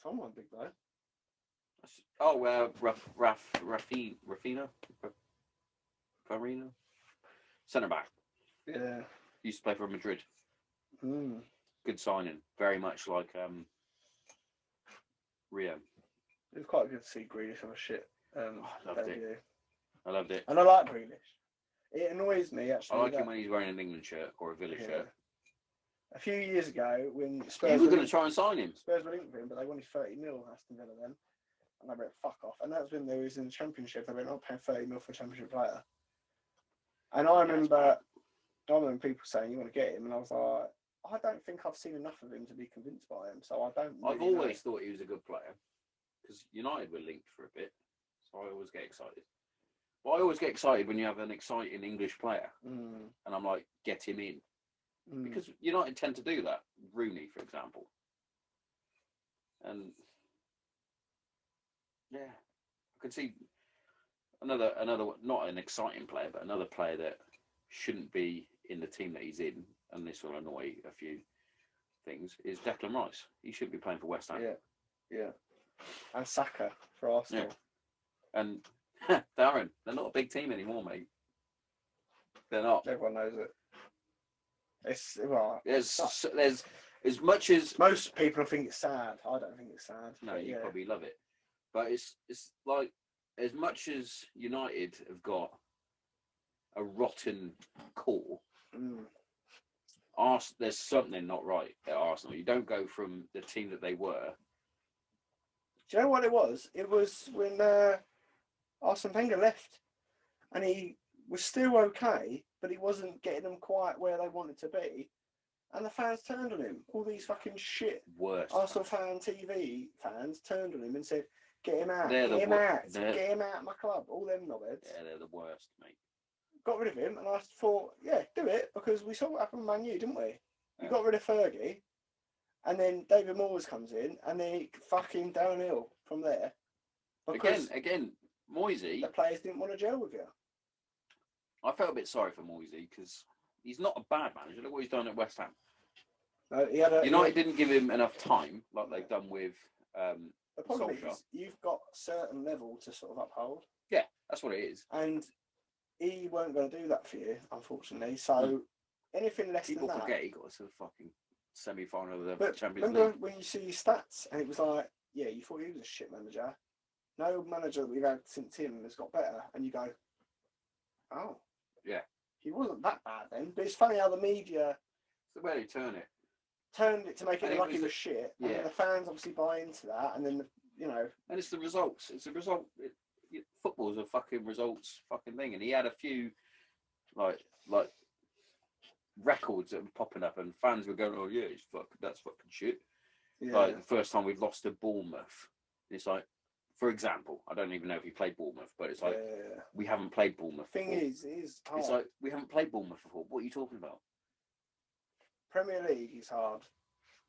Someone big though. Oh, Rafinha, centre back. Yeah. Used to play for Madrid. Mm. Good signing. Very much like Rio. It was quite good to see Grealish have a shit. I loved it. I loved it. And I like Grealish. It annoys me actually. I like him when he's wearing an England shirt or a Villa shirt. A few years ago, when Spurs you were going to try and sign him. Spurs were linked with him, but they wanted 30 mil. Aston Villa then, and they went fuck off. And that was when they was in the Championship. They went, "I'm paying 30 mil for a Championship player." And I remember people saying, "You want to get him?" And I was like, "I don't think I've seen enough of him to be convinced by him." So I don't. I've always thought he was a good player because United were linked for a bit, so I always get excited. But I always get excited when you have an exciting English player, and I'm like, get him in. Because United tend to do that. Rooney, for example. And yeah, I could see another not an exciting player, but another player that shouldn't be in the team that he's in, and this will annoy a few things, is Declan Rice. He should be playing for West Ham. Yeah. And Saka for Arsenal. Yeah. And Darren, they're not a big team anymore, mate. They're not. Everyone knows it. It's well. There's as much as most people think it's sad. I don't think it's sad. No, you probably love it, but it's like as much as United have got a rotten core. There's something not right at Arsenal. You don't go from the team that they were. Do you know what it was? It was when Arsene Wenger left, and he was still okay, but he wasn't getting them quite where they wanted to be, and the fans turned on him. All these fucking shit Arsenal TV fans turned on him and said, "Get him out! Get him out of my club!" All them knobheads. Yeah, they're the worst, mate. Got rid of him, and I thought, yeah, do it, because we saw what happened with Man U, didn't we? You got rid of Fergie, and then David Moyes comes in, and then fucking downhill from there. Again, Moisey. The players didn't want to gel with you. I felt a bit sorry for Moisey because he's not a bad manager. Look what he's done at West Ham. No, United didn't give him enough time, like they've done with the problem Solskjaer. is you've got a certain level to sort of uphold. Yeah, that's what it is. And he weren't going to do that for you, unfortunately. So anything less People than that. forget he got to the fucking semi-final of the Champions League. Remember when you see his stats and it was like, yeah, you thought he was a shit manager. No manager that we've had since him has got better. And you go, oh. Yeah. He wasn't that bad then. But it's funny how the media... It's the way they turn it. Turned it to make it look like he was shit. Yeah. And the fans obviously buy into that. And then, And it's the results. It's a result. Football's a fucking results fucking thing. And he had a few, like records that were popping up and fans were going, oh, yeah, that's fucking shit. Yeah. Like the first time we've lost to Bournemouth. It's like for example, I don't even know if he played Bournemouth, but it's like Yeah. we haven't played Bournemouth. Thing before. is, it is hard. It's like we haven't played Bournemouth before. What are you talking about? Premier League is hard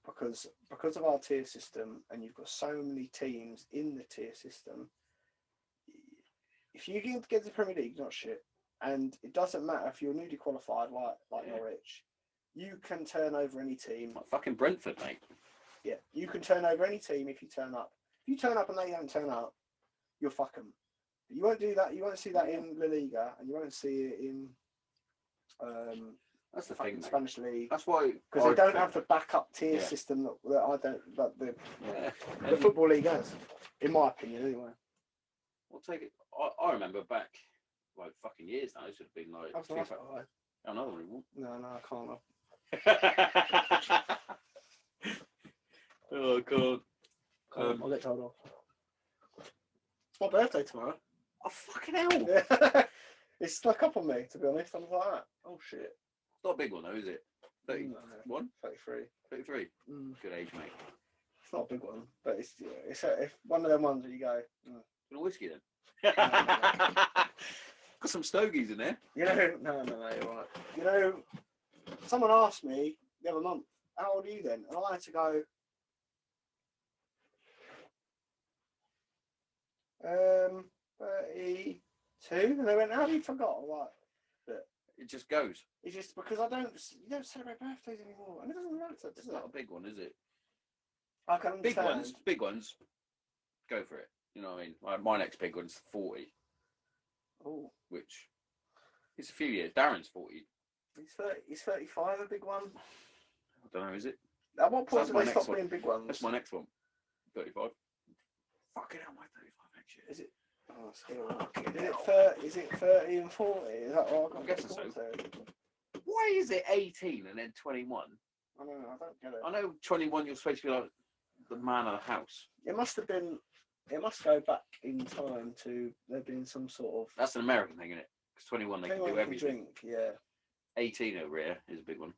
because of our tier system, and you've got so many teams in the tier system. If you can get to the Premier League, not shit, and it doesn't matter if you're newly qualified like Norwich, you can turn over any team. Like fucking Brentford, mate. Yeah, you can turn over any team if you turn up. If you turn up and they don't turn up, you'll fuck them. But you won't do that. You won't see that in La Liga, and you won't see it in That's the thing, Spanish league. That's why because they don't have the backup tier system that I don't. That the football league has, in my opinion, anyway. We'll take it. I remember back like fucking years now. It should have been like. That was nice, by the way. Another one. No, I can't. Oh god. I'll get told off. It's my birthday tomorrow. Oh fucking hell! Yeah. It snuck up on me, to be honest. I was like, that. Oh shit. It's not a big one though, is it? 31? 33. 33. Good age, mate. It's not a big one, but it's one of them ones where you go. Got a whiskey then. Got some stogies in there. You know, no, you're right. You know, someone asked me the other month, how old are you then? And I had to go, 32. And they went, how have you forgot? I'm like, it just goes. It's just because you don't celebrate birthdays anymore. And it doesn't matter, It's not a big one, is it? I can understand. Big ones, go for it. You know what I mean? My next big one's 40. Oh. Which is a few years. Darren's 40. He's 35, a big one. I don't know, is it? At what point do they stop being big ones? That's my next one. 35. Fucking hell, my 35 next year. Is it? Oh, still. Is it 30 and 40? Is that what I'm guessing so. Why is it 18 and then 21? I don't know, I don't get it. I know 21 you're supposed to be like the man of the house. It must go back in time to there being some sort of... That's an American thing, isn't it? Because 21 they can do everything. Drink, yeah. 18 over here is a big one.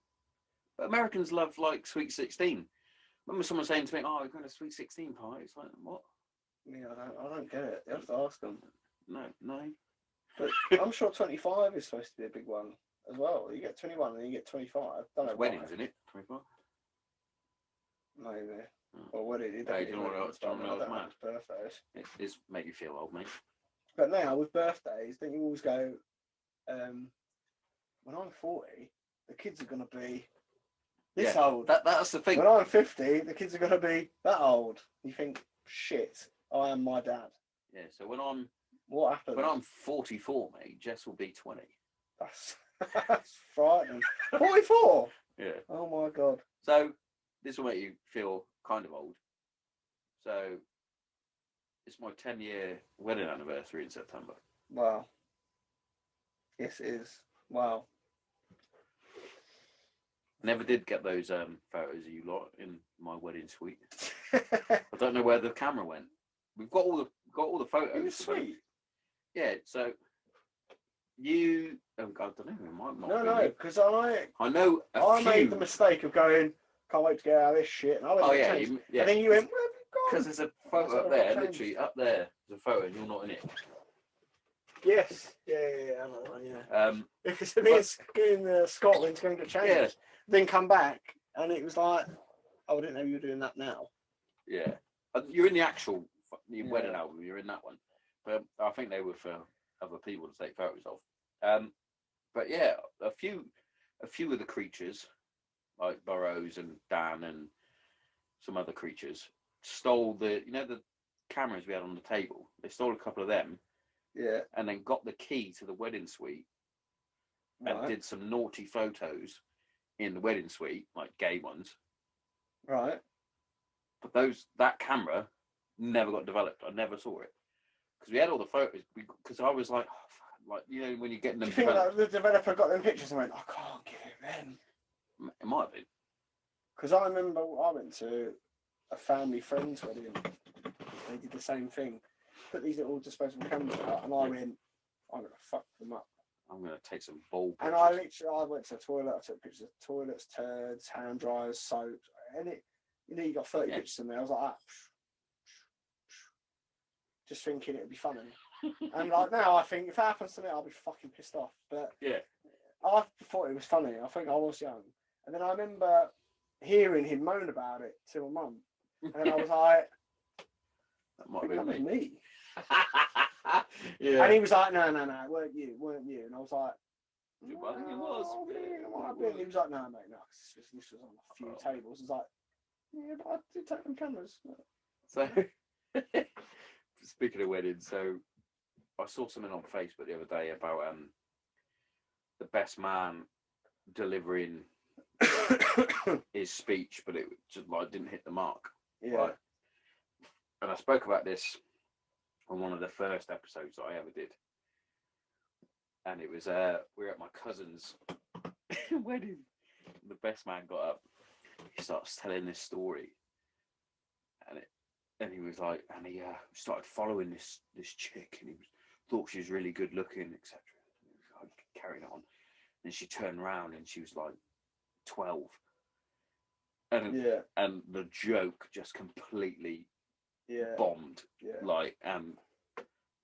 But Americans love like Sweet 16. Remember someone saying to me, oh, we're going to Sweet 16 party? It's like, what? Yeah, I don't get it. You have to ask them. No. But I'm sure 25 is supposed to be a big one as well. You get 21 and you get 25. Don't know weddings, why. isn't it? 25? Maybe. Or wedding. Hey, do you know what mad? Birthdays. It is make you feel old, mate. But now with birthdays, don't you always go, when I'm 40, the kids are going to be this old. That's the thing. When I'm 50, the kids are going to be that old. You think, shit, I am my dad. Yeah, so when I'm... What happened? When I'm 44, mate, Jess will be 20. That's frightening. 44? Yeah. Oh my God. So this will make you feel kind of old. So it's my 10-year wedding anniversary in September. Wow. Yes, it is. Wow. Never did get those photos of you lot in my wedding suite. I don't know where the camera went. We've got all the photos. It was sweet. Yeah, so you... Oh, God, I don't know. It might not No, because I know I made the mistake of going, can't wait to get out of this shit. And I went and then you went, where have you gone? Because there's a photo up there, literally up there. There's a photo and you're not in it. Yes. Yeah, I know that one, yeah. Because in Scotland to go and get changed. Yeah. Then come back and it was like, oh, I didn't know you were doing that now. Yeah. You're in the actual wedding album, you're in that one. But I think they were for other people to take photos of. But yeah, a few of the creatures, like Burrows and Dan and some other creatures, stole the cameras we had on the table. They stole a couple of them. Yeah. And then got the key to the wedding suite and did some naughty photos in the wedding suite, like gay ones. Right. But that camera never got developed. I never saw it. Because we had all the photos. Because I was like, oh, fuck, like, you know, when you're getting them. Do you think that the developer got them pictures and went, I can't give it them? It might have been. Because I remember I went to a family friend's wedding. They did the same thing. Put these little disposable cameras out, and I went, I'm going to fuck them up. I'm going to take some bold pictures. And I went to the toilet, I took pictures of toilets, turds, hand dryers, soap, and you got 30 pictures in there. I was like, just thinking it'd be funny. And like now, I think if that happens to me, I'll be fucking pissed off. But Yeah. I thought it was funny. I think I was young, and then I remember hearing him moan about it to my mum, and then I was like, That might have been me. Yeah. And he was like, no, it weren't you. And I was like, I think it was. It might have been. He was like, no, mate, no, this was on a few tables. It's like, yeah, but I did take them cameras. So, speaking of weddings, so I saw something on Facebook the other day about the best man delivering his speech, but it just like didn't hit the mark. Yeah. Right? And I spoke about this on one of the first episodes that I ever did. And it was we were at my cousin's wedding. The best man got up. He starts telling this story, and he was like, and he started following this chick, and thought she was really good looking, etc. Carrying on, and she turned around and she was like 12, and the joke just completely bombed. Yeah. Like,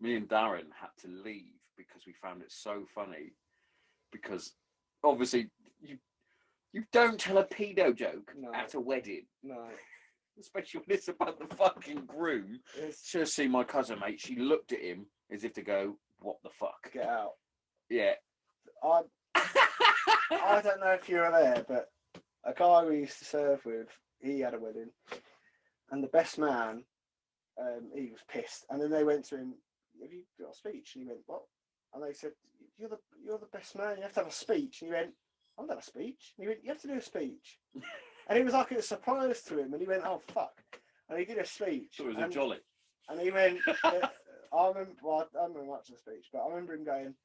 me and Darren had to leave because we found it so funny. Because obviously you don't tell a pedo joke at a wedding. No. Especially when it's about the fucking groom. Should have seen my cousin, mate. She looked at him as if to go, "What the fuck? Get out." Yeah. I don't know if you were there, but a guy we used to serve with, he had a wedding, and the best man, he was pissed. And then they went to him, "Have you got a speech?" And he went, "What?" And they said, "You're the best man. You have to have a speech." And he went, "I don't have a speech." And he went, "You have to do a speech." And it was like a surprise to him. And he went, "Oh fuck!" And he did a speech. So it was a jolly. And he went, I don't remember much of the speech, but I remember him going.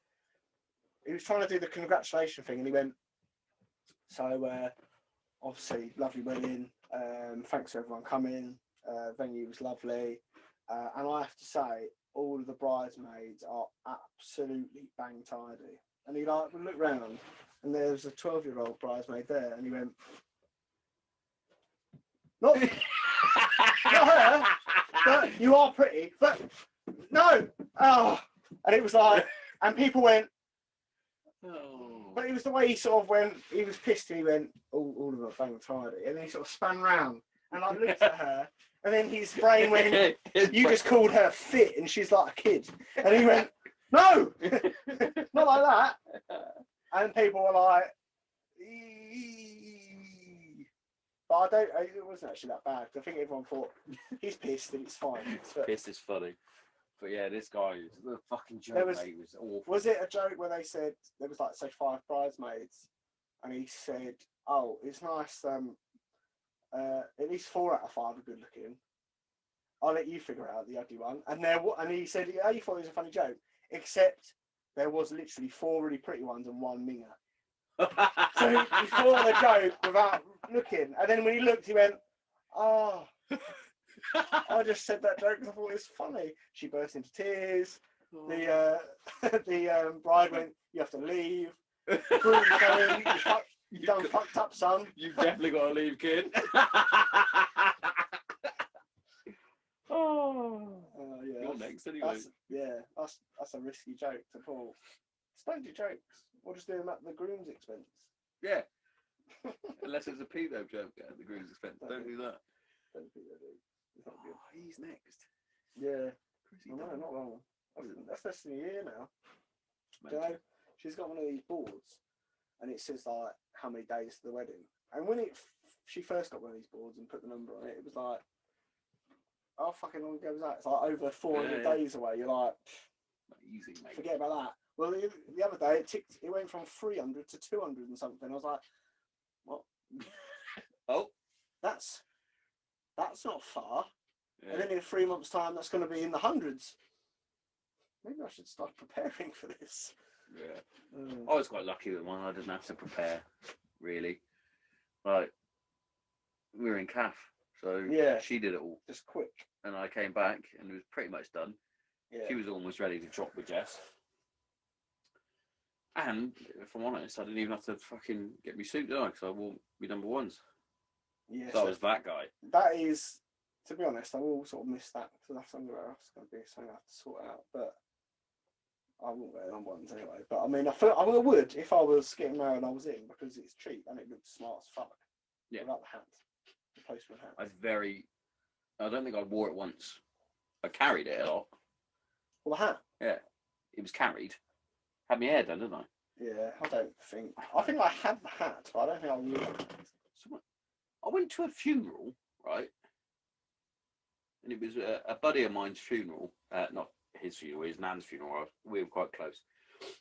He was trying to do the congratulation thing, and he went, "So obviously, lovely wedding. Thanks for everyone coming. Venue was lovely, and I have to say, all of the bridesmaids are absolutely bang tidy." And he like looked round, and there was a 12-year-old bridesmaid there, and he went, "Not her, but you are pretty, but no." Oh, and it was like, and people went. Oh. But it was the way he sort of went. He was pissed, and he went, all of them are bang tidy, and then he sort of spun round and I looked at her, and then his brain went, "You just called her fit, and she's like a kid." And he went, "No, not like that." And people were like, "Eee." But it wasn't actually that bad. I think everyone thought he's pissed and it's fine. Pissed is funny. But yeah, this guy, the fucking joke, mate, was awful. Was it a joke where they said, there was like, say, 5 bridesmaids, and he said, "Oh, it's nice, at least 4 out of 5 are good looking. I'll let you figure out the ugly one." And he said, "Yeah, you thought it was a funny joke, except there was literally 4 really pretty ones and 1 minger." So he thought the joke without looking, and then when he looked, he went, "Oh." I just said that joke because I thought it was funny. She burst into tears. Oh. The bride went, "You have to leave." Groom's going, "You done fucked up, son. You've definitely got to leave, kid." Yeah. You're next anyway. That's a risky joke to pull. Just don't do jokes. Or just do them at the groom's expense. Yeah. Unless it's a pedo joke at the groom's expense. Don't do that. Don't do that, dude. Oh, he's next. Yeah. No, not long. That's less than a year now. Do you know, she's got one of these boards, and it says like how many days to the wedding. And when she first got one of these boards and put the number on it, it was like, how fucking long ago was that? It's like over 400 days away. You're like, easy, mate. Forget about that. Well, the other day it went from 300 to 200 and something. I was like, what? Oh, that's not far. Yeah. And then in 3 months' time, that's going to be in the hundreds. Maybe I should start preparing for this. Yeah. I was quite lucky with mine. I didn't have to prepare, really. Like, we were in CAF, so she did it all. Just quick. And I came back, and it was pretty much done. Yeah. She was almost ready to drop with Jess. And, if I'm honest, I didn't even have to fucking get me suit, did I? Because I wore my number 1s. Yeah, so I was that guy. That is to be honest, I will sort of miss that because that's somewhere else going to be something I have to sort out. But I won't wear number ones anyway. But I mean, I feel I would if I was getting married and I was in because it's cheap and it looks smart as fuck. Yeah. Without the hat, the postman hat. I don't think I wore it once. I carried it a lot. Well, the hat. Yeah, it was carried. Had my hair done, didn't I? Yeah, I think I had the hat, but I don't think I wore it. I went to a funeral, right? And it was a buddy of mine's funeral. Not his funeral, his nan's funeral. We were quite close.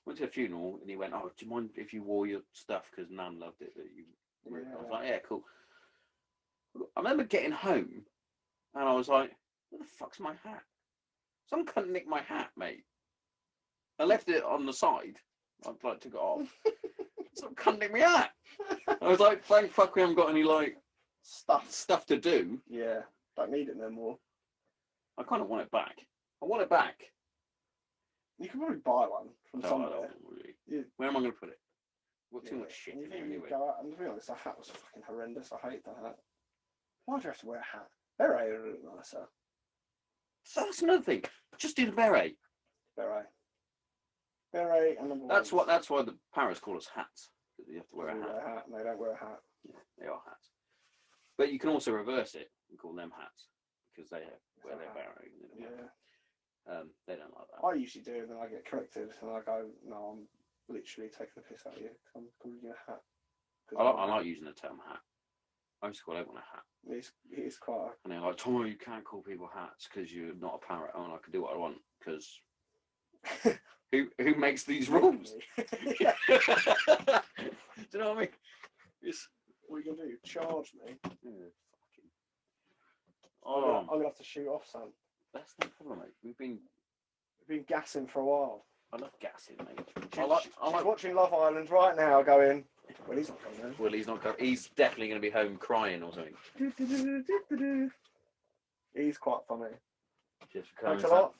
Went to a funeral and he went, "Oh, do you mind if you wore your stuff? Because Nan loved it." That you. Yeah. I was like, "Yeah, cool." I remember getting home and I was like, "Where the fuck's my hat? Some cunt nicked my hat, mate. I left it on the side. I'd like took it off. Some cunt nicked my hat." I was like, "Thank fuck we haven't got any like stuff to do." Yeah, don't need it no more. I kind of want it back. I want it back. You can probably buy one from somewhere. Really. Yeah. Where am I going to put it? I've got too much shit in there anyway. Go out, and to be honest, the hat was fucking horrendous. I hate the hat. Why do you have to wear a hat? Beret would look nicer. So that's another thing. Just do the beret. Beret and number That's why the Paris call us hats. Because you have to wear a hat. Wear a hat. And they don't wear a hat. Yeah, they are hats. But you can also reverse it and call them hats because they wear their beret. Yeah. They don't like that. I usually do, and then I get corrected, and I go, "No, I'm literally taking the piss out of you. I'm calling you a hat." I like using the term hat. I used to call everyone a hat. It's quite. And they're like, "Tommo, you can't call people hats because you're not a parrot." And I can do what I want because who makes these rules? Do you know what I mean? What are you gonna do? Charge me? Yeah, I'm gonna have to shoot off, son. That's no problem, mate. We've been gassing for a while. I love gassing, mate. I like watching Love Island right now, going, "Well, he's not coming home." Well, he's not coming. He's definitely going to be home crying or something. He's quite funny. Just for coming. Thanks a lot.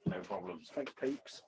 No problems. Thanks, peeps.